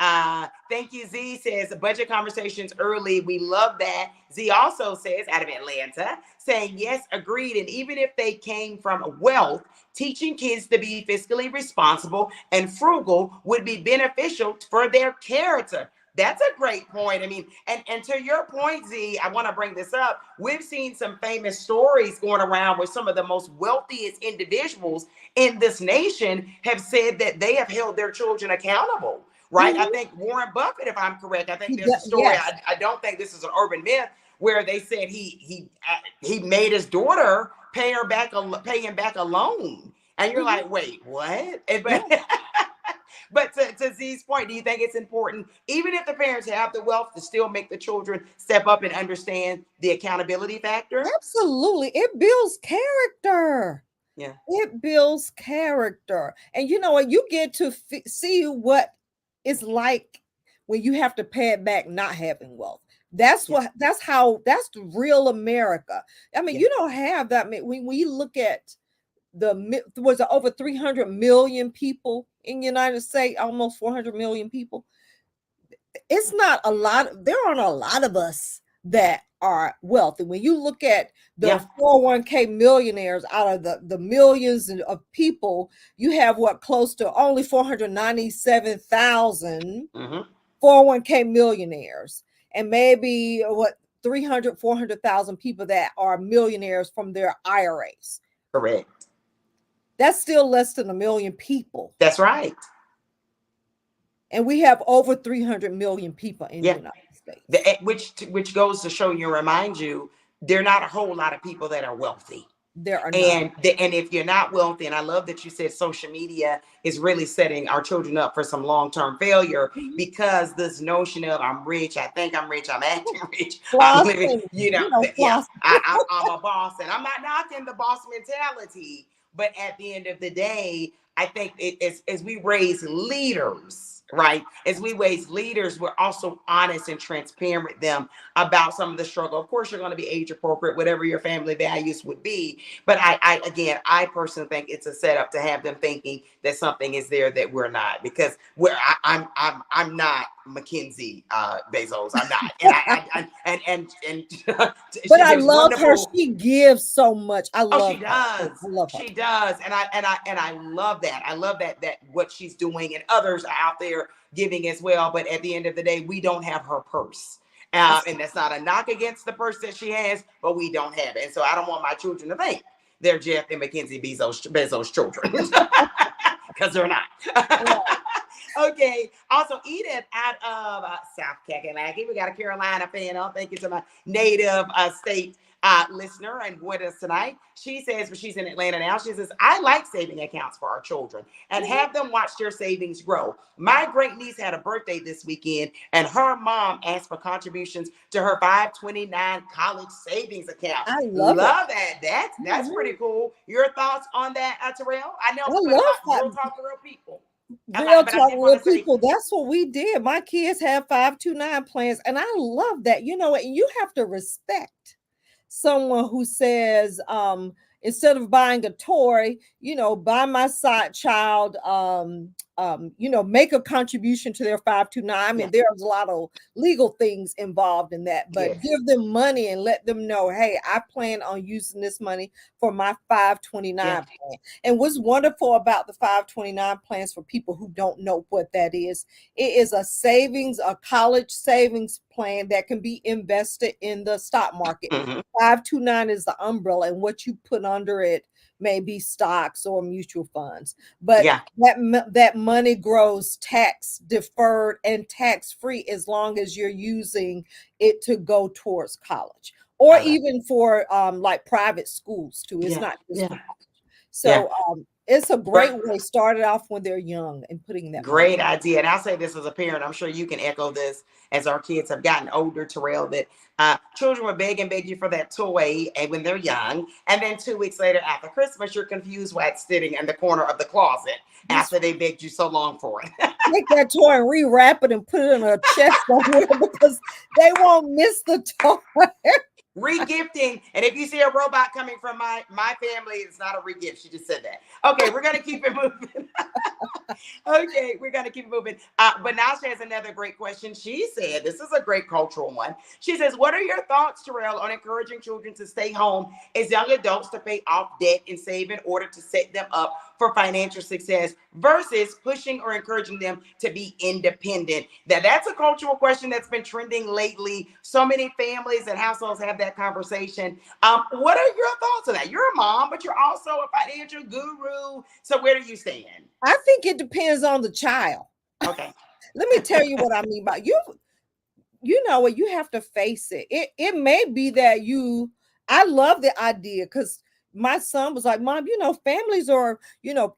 Thank you. Z says budget conversations early. We love that. Z also says out of Atlanta, saying yes, agreed. And even if they came from wealth, teaching kids to be fiscally responsible and frugal would be beneficial for their character. That's a great point. I mean, and to your point, Z, I want to bring this up. We've seen some famous stories going around where some of the most wealthiest individuals in this nation have said that they have held their children accountable, right? I Mhm. think Warren Buffett, if I'm correct, I think there's a story. Yes. I don't think this is an urban myth where they said he made his daughter pay him back a loan, and you're Mhm. like, wait, what? Yeah. But to Z's point, do you think it's important, even if the parents have the wealth, to still make the children step up and understand the accountability factor? Absolutely. It builds character. Yeah. It builds character. And you know what? You get to see what it's like when you have to pay it back not having wealth. That's Yeah. what, that's the real America. I mean, Yeah. you don't have that. When you look at was it over 300 million people in the United States, almost 400 million people. It's not a lot. There aren't a lot of us that are wealthy. When you look at the Yeah. 401k millionaires out of the millions of people, you have what, close to only 497,000 Mm-hmm. 401k millionaires, and maybe what, 300, 400,000 people that are millionaires from their IRAs. Correct. That's still less than a million people. That's right. And we have over 300 million people in the Yeah. United States. Which goes to show you, remind you, there are not a whole lot of people that are wealthy. There are not. And if you're not wealthy, and I love that you said social media is really setting our children up for some long-term failure, Mhm. because this notion of I'm rich, I think I'm rich, I'm acting rich, I'm living, Flossing, yeah, flossing. I'm a boss, and I'm not knocking the boss mentality, but at the end of the day, I think as we raise leaders, right? As we raise leaders, we're also honest and transparent with them about some of the struggle. Of course, you're going to be age appropriate, whatever your family values would be. But I personally think it's a setup to have them thinking that something is there that we're not, because I'm not Mackenzie Bezos. I'm not, and But I there's love her. wonderful. She gives so much. I Oh, love she her. I does. love her. She does. And I love that. I love that what she's doing, and others are out there giving as well. But at the end of the day, we don't have her purse. And that's not a knock against the purse that she has, but we don't have it. And so I don't want my children to think they're Jeff and Mackenzie Bezos children, because they're not. Okay. Also, Edith out of South Kakalaki. We got a Carolina fan on. Thank you to my native state listener and with us tonight. She says, but she's in Atlanta now. She says, I like saving accounts for our children and have them watch their savings grow. My great niece had a birthday this weekend, and her mom asked for contributions to her 529 college savings account. I love it. Love that. That's pretty cool. Your thoughts on that, Terrell? I know, I but love real that. talk to real people. Real But I talk, did want real to say, people. That's what we did. My kids have 529 plans, and I love that. You know what? And you have to respect someone who says, instead of buying a toy, buy my side child, make a contribution to their 529. I mean, yeah, there's a lot of legal things involved in that, but yes, give them money and let them know, hey, I plan on using this money for my 529 yeah, plan. And what's wonderful about the 529 plans, for people who don't know what that is, it is a college savings plan that can be invested in the stock market. hmm, 529 is the umbrella, and what you put under it may be stocks or mutual funds. But yeah, that money grows tax deferred and tax free, as long as you're using it to go towards college, or I love, even for like private schools too. It's yeah, not just for yeah, college. yeah. So it's a Great, great way. Start it off when they're young and putting that money. great idea. And I'll say this as a parent, I'm sure you can echo this as our kids have gotten older, Terrell, that children will beg you for that toy and when they're young. And then 2 weeks later after Christmas, you're confused why it's sitting in the corner of the closet That's after they begged you so long for it. take that toy and rewrap it and put it in a chest somewhere because they won't miss the toy. Regifting. And if you see a robot coming from my family, it's not a regift. She just said that. Okay, we're gonna keep it moving. Okay, we're gonna keep moving. But now she has another great question. She said, this is a great cultural one. She says, what are your thoughts, Terrell, on encouraging children to stay home as young adults to pay off debt and save in order to set them up for financial success versus pushing or encouraging them to be independent? That's a cultural question that's been trending lately. So many families and households have that conversation. What are your thoughts on that? You're a mom, but you're also a financial guru. So where do you stand? I think it depends on the child. Okay. Let me tell you what I mean by you. You know what, you have to face it. It may be that I love the idea because my son was like, Mom, families are,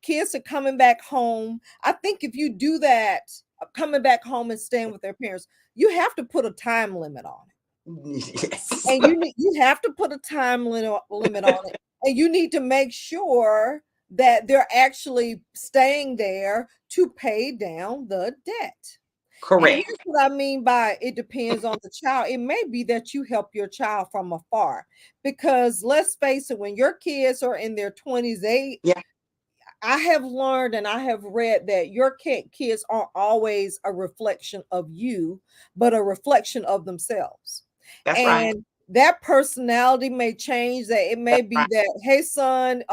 kids are coming back home. I think if you do that, coming back home and staying with their parents, you have to put a time limit on it. Yes. And you have to put a time limit on it. And you need to make sure that they're actually staying there to pay down the debt. And Correct. here's what I mean by it depends on the child. It may be that you help your child from afar because let's face it, when your kids are in their 20s, Yeah. I have learned and I have read that your kids aren't always a reflection of you, but a reflection of themselves. That's right. And that personality may change. That it may That's be right. that, hey son,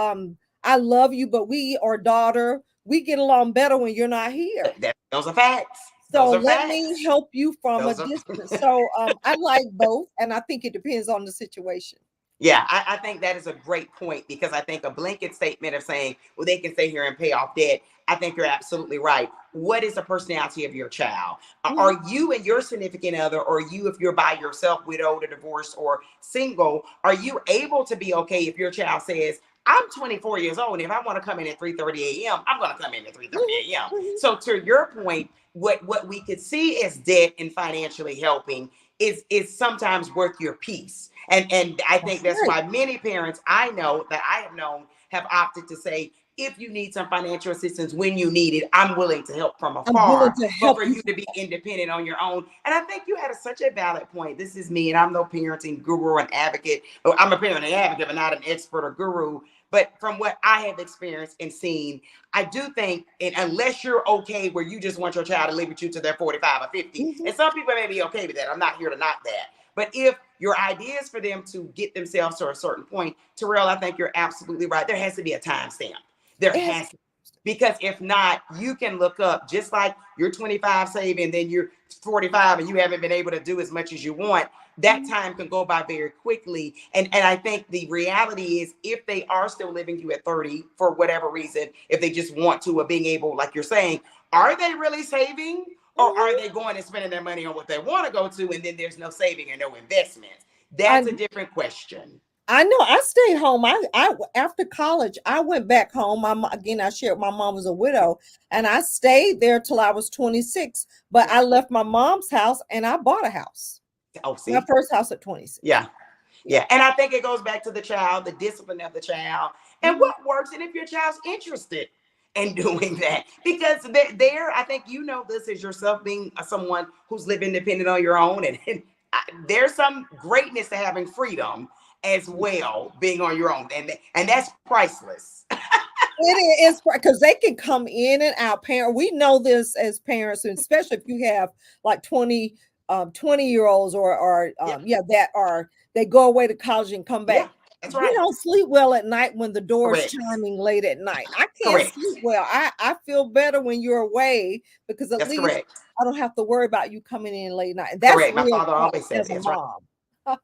I love you, but or daughter, we get along better when you're not here. Those are facts. So Those are let facts. me help you from a Those are distance. So I like both, and I think it depends on the situation. Yeah, I think that is a great point because I think a blanket statement of saying, well, they can stay here and pay off debt. I think you're absolutely right. What is the personality of your child? Are Mhm. you and your significant other, or you, if you're by yourself, widowed or divorced or single, are you able to be okay if your child says, I'm 24 years old, and if I want to come in at 3:30 a.m., I'm going to come in at 3:30 a.m. Mhm. So to your point, what we could see as debt and financially helping is sometimes worth your peace. And I think That's that's right. why many parents I know that I have known have opted to say, if you need some financial assistance when you need it, I'm willing to help from I'm willing afar. to But help for you. you to be independent on your own, and I think you had such a valid point. This is me, and I'm no parenting guru and advocate. I'm a parenting advocate, but not an expert or guru. But from what I have experienced and seen, I do think, and unless you're okay where you just want your child to live with you to their 45 or 50, Mhm. and some people may be okay with that. I'm not here to knock that. But if your idea is for them to get themselves to a certain point, Terrell, I think you're absolutely right. There has to be a timestamp. There It has has to, because if not, you can look up just like you're 25 saving, then you're 45 and you haven't been able to do as much as you want. That Mhm. time can go by very quickly. And I think the reality is if they are still living you at 30 for whatever reason, if they just want to, or being able, like you're saying, are they really saving? Or are Mhm. they going and spending their money on what they want to go to, and then there's no saving and no investments? I That's a different question. I know. I stayed home. I after college, I went back home. Again, I shared my mom was a widow, and I stayed there till I was 26. But Yeah. I left my mom's house and I bought a house. Oh, My see, first house at 26. yeah, Yeah. yeah. And I think it goes back to the child, the discipline of the child, and Mhm. what works, and if your child's interested in doing that, because there, I think you know this as yourself being someone who's living independent on your own, and there's some greatness to having freedom as well, being on your own, and that's priceless. It is because they can come in and out. We know this as parents, and especially if you have like 20-year-olds or Yeah, that they go away to college and come back. yeah, that's We right. don't sleep well at night when the door is Correct. chiming late at night. I can't Correct. sleep well. I feel better when you're away because at That's least correct. I don't have to worry about you coming in late night. That's Correct. My real father tough always said as a that's right. mom.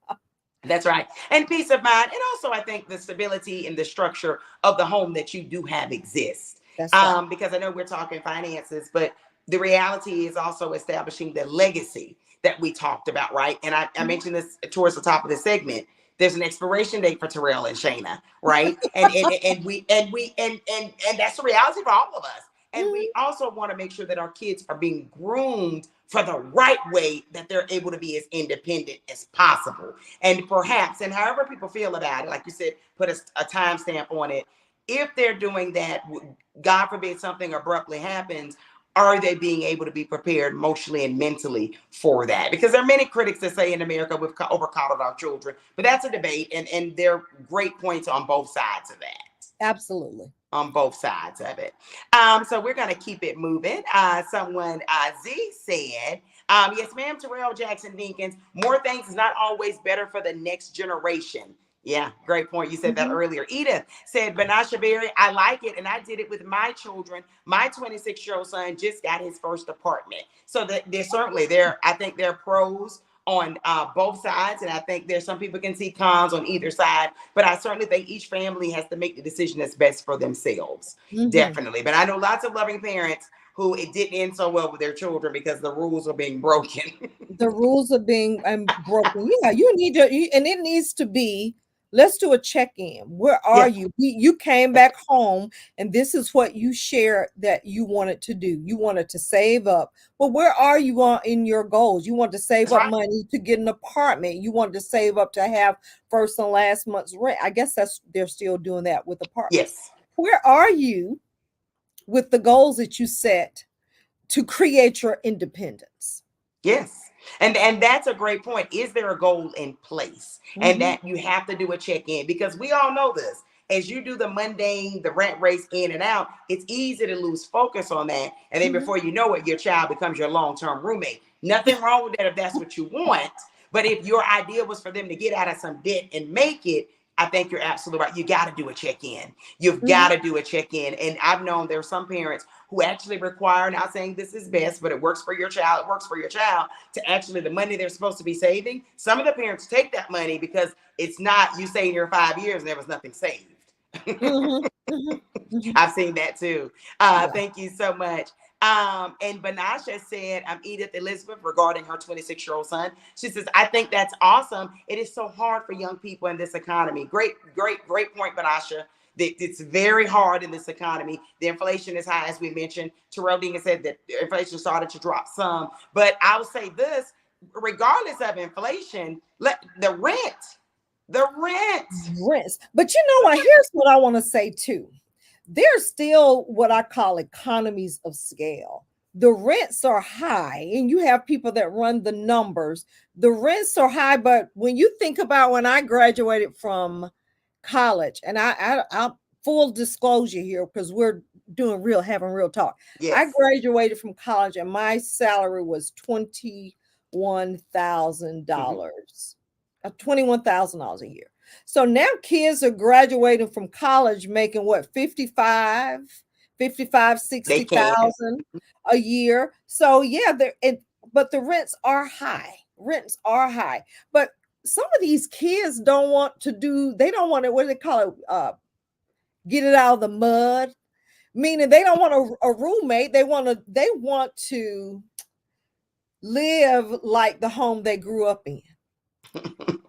That's right. And peace of mind. And also, I think the stability and the structure of the home that you do have exists. That's right. Because I know we're talking finances, but the reality is also establishing the legacy that we talked about, right? And I Mhm. mentioned this towards the top of the segment. There's an expiration date for Terrell and Shayna, right? And that's the reality for all of us. And we Mhm. also want to make sure that our kids are being groomed for the right way, that they're able to be as independent as possible. And perhaps, and however people feel about it, like you said, put a timestamp on it. If they're doing that, God forbid something abruptly happens, are they being able to be prepared emotionally and mentally for that? Because there are many critics that say in America we've over-coddled our children, but that's a debate, and there are great points on both sides of that. Absolutely. On both sides of it. So we're going to keep it moving. Someone, Z said, yes, ma'am, Terrell Jackson Dinkins, more things is not always better for the next generation. Yeah, great point. You said that Mhm. earlier. Edith said, Banasha Berry, I like it. And I did it with my children. My 26-year-old son just got his first apartment. So that there's certainly there, I think there are pros on both sides. And I think there's some people can see cons on either side. But I certainly think each family has to make the decision that's best for themselves. Mhm. Definitely. But I know lots of loving parents who it didn't end so well with their children because the rules are being broken. The rules are being broken. Yeah, you need to, and it needs to be. Let's do a check-in. Where are Yeah, you? You came back home, and this is what you shared that you wanted to do. You wanted to save up. Well, where are you on in your goals? You want to save that's up right. money to get an apartment. You wanted to save up to have first and last month's rent. I guess that's they're still doing that with apartments. Yes. Where are you with the goals that you set to create your independence? Yes. And that's a great point. Is there a goal in place? And Mhm. that you have to do a check-in because we all know this. As you do the mundane, the rat race in and out, it's easy to lose focus on that. And then Mhm. before you know it, your child becomes your long-term roommate. Nothing wrong with that if that's what you want. But if your idea was for them to get out of some debt and make it, I think you're absolutely right. You got to do a check-in. You've got Mhm. to do a check-in. And I've known there are some parents who actually require, not saying this is best, but it works for your child, it works for your child, to actually the money they're supposed to be saving. Some of the parents take that money because it's not you say in your 5 years and there was nothing saved. Mhm. Mhm. Mhm. I've seen that too. Yeah. Thank you so much. And Banasha said, I'm Edith Elizabeth regarding her 26-year-old son. She says, I think that's awesome. It is so hard for young people in this economy. Great, great, great point, Banasha. It's very hard in this economy. The inflation is high, as we mentioned. Terrell Dinkins said that inflation started to drop some. But I'll say this, regardless of inflation, let the rent. Rents. But you know what? Here's what I want to say too. There's still what I call economies of scale. The rents are high, and you have people that run the numbers. The rents are high, but when you think about when I graduated from college, and I full disclosure here because we're doing real, having real talk. I Yes, graduated from college, and my salary was mhm, $21,000 a year. So now kids are graduating from college making what 55, they sixty can. thousand a year. So yeah, but the rents are high. Rents are high. But some of these kids don't want to do, they don't want to, what do they call it? Get it out of the mud. Meaning they don't want a roommate. They want to live like the home they grew up in.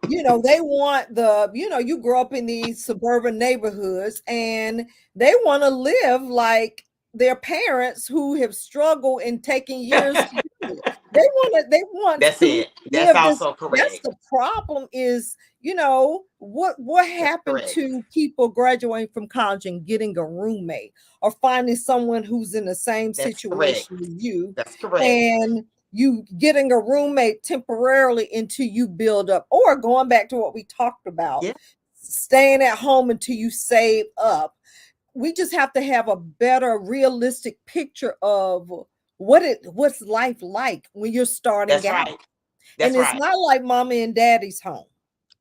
They want you grow up in these suburban neighborhoods and they want to live like their parents who have struggled and taken years to do it. They want That's to it. That's live this. also That's correct. the problem is, what That's happened correct. to people graduating from college and getting a roommate or finding someone who's in the same That's correct. situation as you That's correct. and you getting a roommate temporarily until you build up, or going back to what we talked about, Yeah, staying at home until you save up. We just have to have a better realistic picture of what's life like when you're starting that's out. right. And That's it's right. not like mama and daddy's home.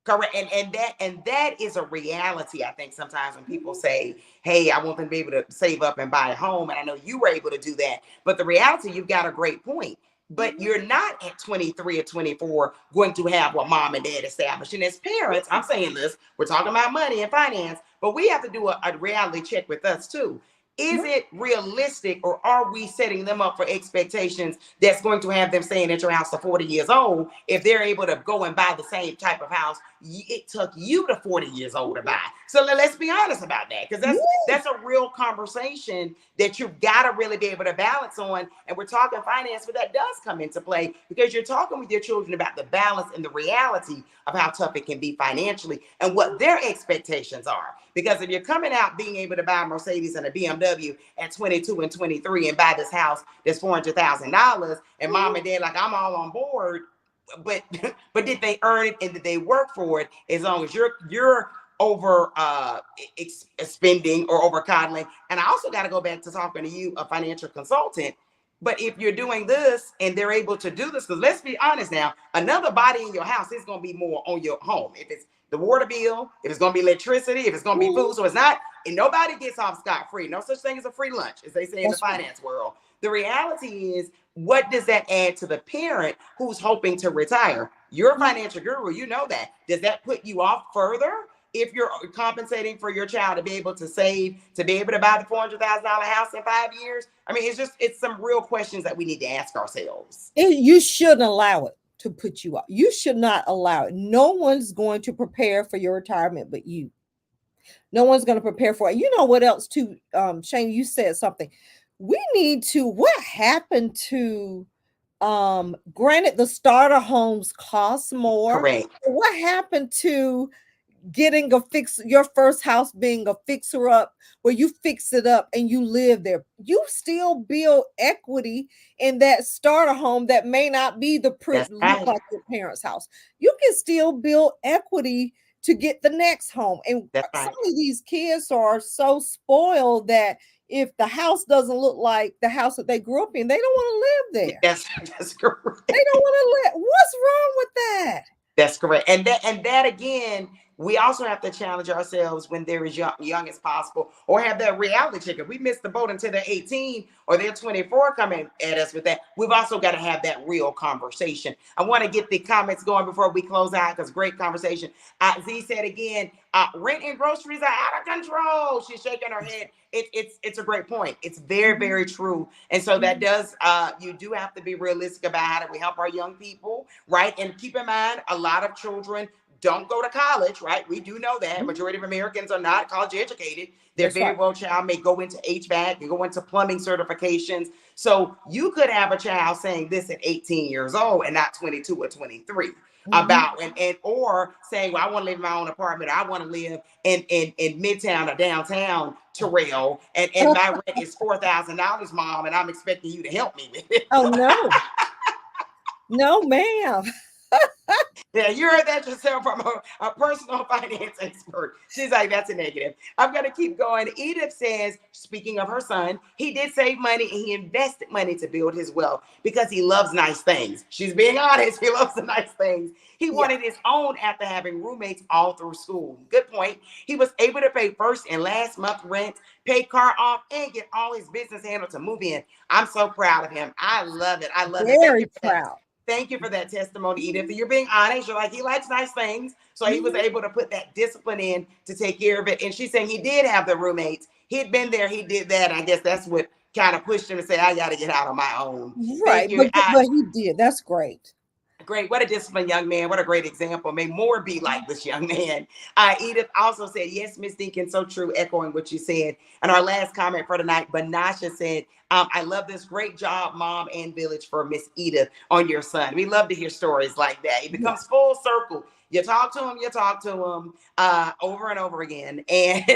Correct. And that is a reality. I think sometimes when people Mhm. say, hey, I want them to be able to save up and buy a home. And I know you were able to do that. But the reality, you've got a great point. But Mhm. you're not at 23 or 24 going to have what mom and dad established. And as parents, I'm saying this, we're talking about money and finance, but we have to do a reality check with us too. Is Right. it realistic or are we setting them up for expectations that's going to have them staying at your house to 40 years old if they're able to go and buy the same type of house it took you to 40 years old to buy. So let's be honest about that, because that's a real conversation that you've got to really be able to balance on. And we're talking finance, but that does come into play because you're talking with your children about the balance and the reality of how tough it can be financially and what their expectations are. Because if you're coming out being able to buy a Mercedes and a BMW at 22 and 23 and buy this house that's $400,000, and mom and dad like, I'm all on board, but but did they earn it and did they work for it? As long as you're over spending or over coddling. And I also got to go back to talking to you, a financial consultant. But if you're doing this and they're able to do this, because let's be honest now, another body in your house is going to be more on your home. If it's the water bill, if it's going to be electricity, if it's going to be food. So it's not, and nobody gets off scot-free. No such thing as a free lunch, as they say in the finance world. The reality is, what does that add to the parent who's hoping to retire? You're a financial guru, you know that. Does that put you off further if you're compensating for your child to be able to save, to be able to buy the $400,000 house in 5 years? I mean, it's some real questions that we need to ask ourselves. You shouldn't allow it to put you off. You should not allow it. No one's going to prepare for your retirement but you. No one's going to prepare for it. You know what else too, Shane, you said something. We need to, what happened to, granted the starter homes cost more. Correct. What happened to getting your first house being a fixer up, where you fix it up and you live there? You still build equity in that starter home that may not be the pretty look like your parents' house. You can still build equity to get the next home. And some of these kids are so spoiled that if the house doesn't look like the house that they grew up in, they don't want to live there. That's correct. They don't want to live. What's wrong with that? That's correct. And that again, we also have to challenge ourselves when they're as young as possible, or have that reality check. If we miss the boat until they're 18 or they're 24 coming at us with that, we've also got to have that real conversation. I want to get the comments going before we close out, because great conversation. Z said again, rent and groceries are out of control. She's shaking her head. It's a great point. It's very, very true. And so that does, you do have to be realistic about how do we help our young people, right? And keep in mind, a lot of children don't go to college, right? We do know that. Majority of Americans are not college educated. Their very well child may go into HVAC and go into plumbing certifications. So you could have a child saying this at 18 years old and not 22 or 23 about, and or saying, well, I want to live in my own apartment. I want to live in Midtown or downtown, Terrell, and my rent is $4,000, Mom, and I'm expecting you to help me with it. Oh, no. No, ma'am. Yeah, you heard that yourself from a personal finance expert. She's like, that's a negative. I'm going to keep going. Edith says, speaking of her son, he did save money and he invested money to build his wealth because he loves nice things. She's being honest. He loves the nice things. He wanted his own after having roommates all through school. Good point. He was able to pay first and last month rent, pay car off, and get all his business handled to move in. I'm so proud of him. I love it. I love it. Very proud. Thank you for that testimony, Edith. You're being honest. You're like, he likes nice things. So he was able to put that discipline in to take care of it. And she's saying he did have the roommates. He'd been there. He did that. I guess that's what kind of pushed him to say, I got to get out on my own. Right. But he did. That's great. Great. What a disciplined young man. What a great example. May more be like this young man. Edith also said, yes, Miss Dinkins, so true, echoing what you said. And our last comment for tonight, Banasha said, I love this. Great job, Mom and Village, for Miss Edith on your son. We love to hear stories like that. It becomes full circle. You talk to him over and over again. And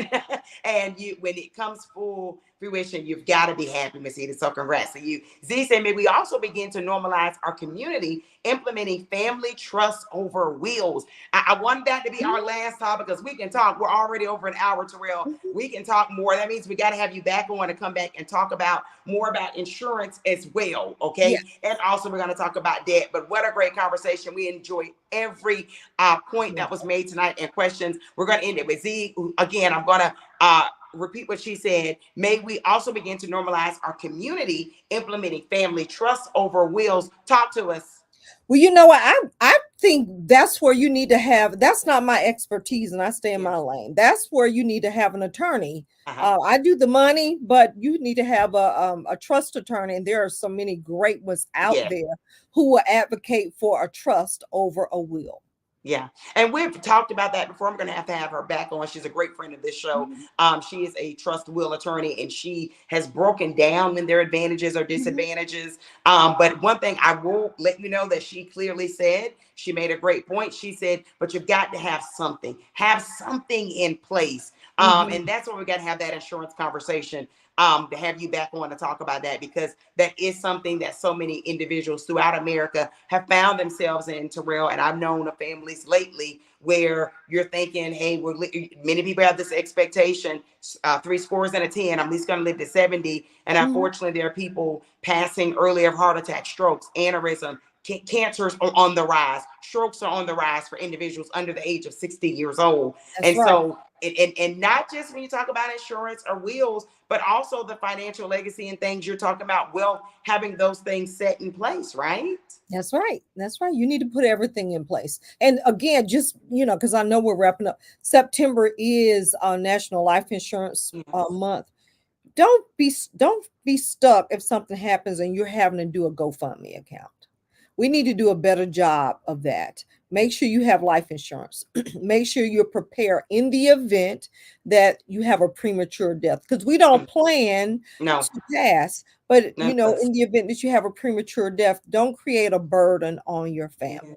when it comes full fruition, you've got to be happy, Miss Edith. So congrats to you. Z said, may we also begin to normalize our community implementing family trust over wills. I want that to be our last topic, because we can talk. We're already over an hour, Terrell. We can talk more. That means we got to have you back on to come back and talk about more about insurance as well. Okay. Yes. And also we're going to talk about debt. But what a great conversation. We enjoyed every point that was made tonight and questions. We're going to end it with Z. Again, I'm going to repeat what she said. May we also begin to normalize our community implementing family trust over wills. Talk to us. Well, you know what? I think that's where you need to have, that's not my expertise, and I stay in my lane. That's where you need to have an attorney. I do the money, but you need to have a trust attorney. And there are so many great ones out there who will advocate for a trust over a will. Yeah. And we've talked about that before. I'm going to have her back on. She's a great friend of this show. Mhm. She is a trust will attorney, and she has broken down when there are advantages or Mhm. disadvantages. But one thing I will let you know that she clearly said, she made a great point. She said, but you've got to have something in place. Mhm. And that's why we got to have that insurance conversation, to have you back on to talk about that, because that is something that so many individuals throughout America have found themselves in, Terrell. And I've known of families lately where you're thinking, hey, many people have this expectation, three scores and a 10, I'm at least going to live to 70. And Mhm. unfortunately, there are people passing early of heart attack, strokes, aneurysm, cancers are on the rise. Strokes are on the rise for individuals under the age of 60 years old. That's And right. so, and not just when you talk about insurance or wills, but also the financial legacy and things you're talking about, wealth, having those things set in place, right? That's right. That's right. You need to put everything in place. And again, just because I know we're wrapping up. September is National Life Insurance Yes. Month. Don't be stuck if something happens and you're having to do a GoFundMe account. We need to do a better job of that. Make sure you have life insurance. Make sure you're prepared in the event that you have a premature death, because we don't plan No, to pass, but none of us. in the event that you have a premature death, don't create a burden on your family.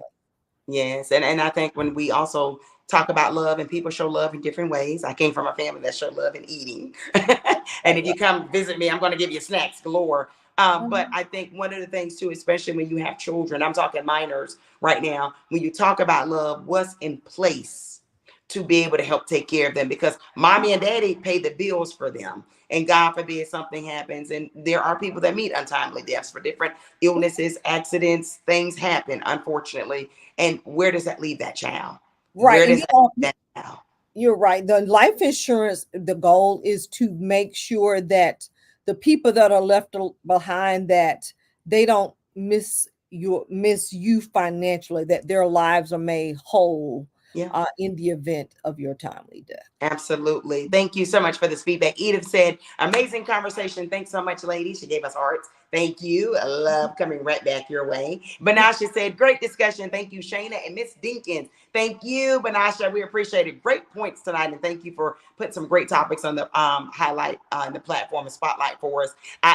Yeah. Yes, and I think when we also talk about love and people show love in different ways. I came from a family that showed love in eating, and Right, if you come visit me, I'm going to give you snacks galore. But right. I think one of the things too, especially when you have children, I'm talking minors right now. When you talk about love, what's in place to be able to help take care of them? Because mommy and daddy pay the bills for them, and God forbid something happens, and there are people that meet untimely deaths for different illnesses, accidents, things happen, unfortunately. And where does that leave that child? Right. Where And does that leave that child? you're right. The life insurance, the goal is to make sure that the people that are left behind, that they don't miss you financially, that their lives are made whole Yeah. in the event of your timely death. Absolutely. Thank you so much for this feedback. Edith said, amazing conversation. Thanks so much, ladies. She gave us hearts. Thank you. I love coming right back your way. Banasha said, great discussion. Thank you, Shayna and Miss Dinkins. Thank you, Banasha. We appreciate it. Great points tonight. And thank you for putting some great topics on the highlight on the platform and spotlight for us.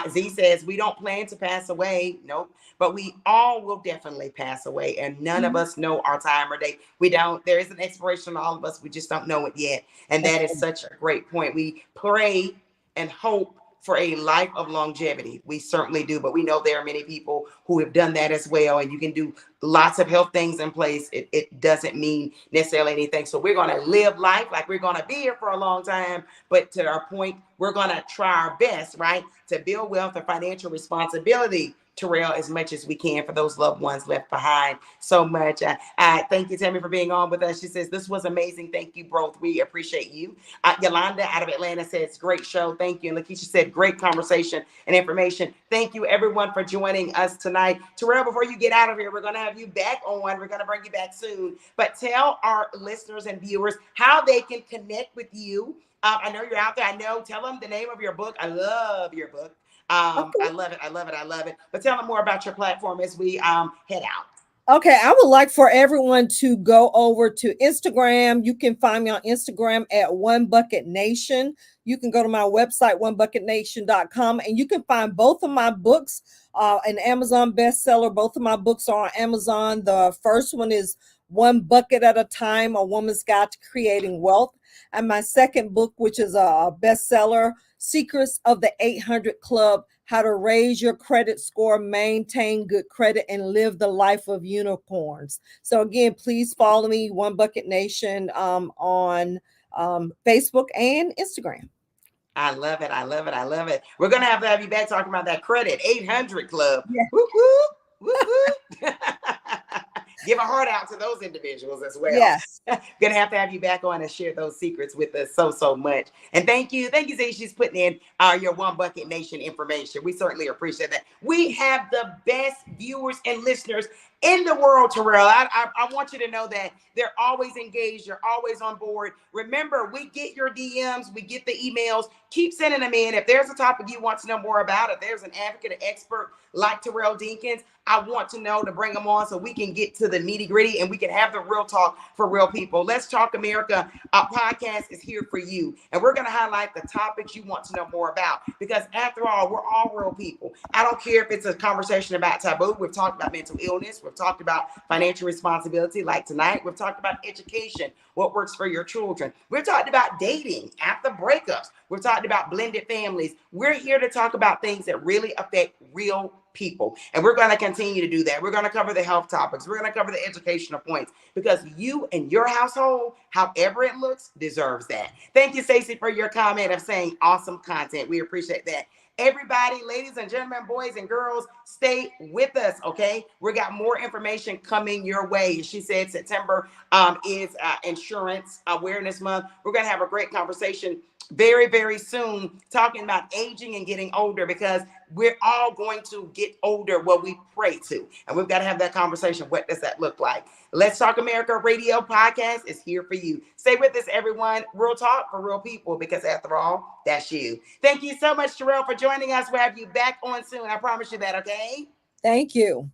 Z says, we don't plan to pass away. Nope. But we all will definitely pass away. And none of Mhm. us know our time or date. We don't. There is an expiration on all of us. We just don't know it yet. And That's that is such a great point. We pray and hope for a life of longevity. We certainly do, but we know there are many people who have done that as well. And you can do lots of health things in place. It doesn't mean necessarily anything. So we're going to live life like we're going to be here for a long time. But to our point, we're going to try our best, right, to build wealth and financial responsibility, Terrell, as much as we can for those loved ones left behind. So much. I thank you, Tammy, for being on with us. She says, this was amazing. Thank you both. We appreciate you. Yolanda out of Atlanta says, great show. Thank you. And Lakeisha said, great conversation and information. Thank you, everyone, for joining us tonight. Terrell, before you get out of here, we're going to have you back on. We're going to bring you back soon. But tell our listeners and viewers how they can connect with you. I know you're out there. I know. Tell them the name of your book. I love your book. I okay. love it. I love it. I love it. But tell them more about your platform as we head out. Okay, I would like for everyone to go over to Instagram. You can find me on Instagram at One Bucket Nation. You can go to my website, onebucketnation.com, and you can find both of my books, an Amazon bestseller. Both of my books are on Amazon. The first one is One Bucket at a Time, A Woman's Guide to Creating Wealth. And my second book, which is a bestseller, Secrets of the 800 Club, How to Raise Your Credit Score, Maintain Good Credit, and Live the Life of Unicorns. So again, please follow me, One Bucket Nation, on Facebook and Instagram. I love it. I love it. I love it. We're gonna have to have you back talking about that credit 800 club. Yeah. Whoop whoop whoop whoop. Give a heart out to those individuals as well. Yes. Gonna have to have you back on and share those secrets with us so much. And thank you, Z. She's putting in your One Bucket Nation information. We certainly appreciate that. We have the best viewers and listeners in the world, Terrell. I want you to know that they're always engaged. You're always on board. Remember, we get your DMs, we get the emails. Keep sending them in. If there's a topic you want to know more about, if there's an advocate, an expert like Terrell Dinkins, I want to know to bring them on so we can get to the nitty gritty and we can have the real talk for real people. Let's Talk America podcast is here for you. And we're going to highlight the topics you want to know more about because after all, we're all real people. I don't care if it's a conversation about taboo. We've talked about mental illness. We've talked about financial responsibility like tonight. We've talked about education, what works for your children. We've talked about dating after breakups. We've talked about blended families. We're here to talk about things that really affect real people. And we're going to continue to do that. We're going to cover the health topics. We're going to cover the educational points because you and your household, however it looks, deserves that. Thank you, Stacey, for your comment of saying awesome content. We appreciate that. Everybody, ladies and gentlemen, boys and girls, stay with us, okay? We got more information coming your way. She said September is Insurance Awareness Month. We're going to have a great conversation very, very soon talking about aging and getting older because we're all going to get older what we pray to. And we've got to have that conversation. What does that look like? Let's Talk America Radio podcast is here for you. Stay with us, everyone. Real talk for real people because after all, that's you. Thank you so much, Terrell, for joining us. We'll have you back on soon. I promise you that, okay? Thank you.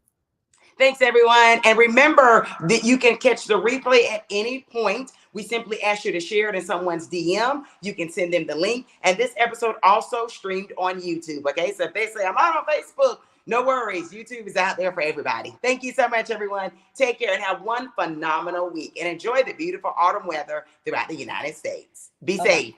Thanks, everyone. And remember that you can catch the replay at any point. We simply ask you to share it in someone's DM. You can send them the link. And this episode also streamed on YouTube. Okay, so if they say I'm not on Facebook, no worries. YouTube is out there for everybody. Thank you so much, everyone. Take care and have one phenomenal week and enjoy the beautiful autumn weather throughout the United States. Be safe.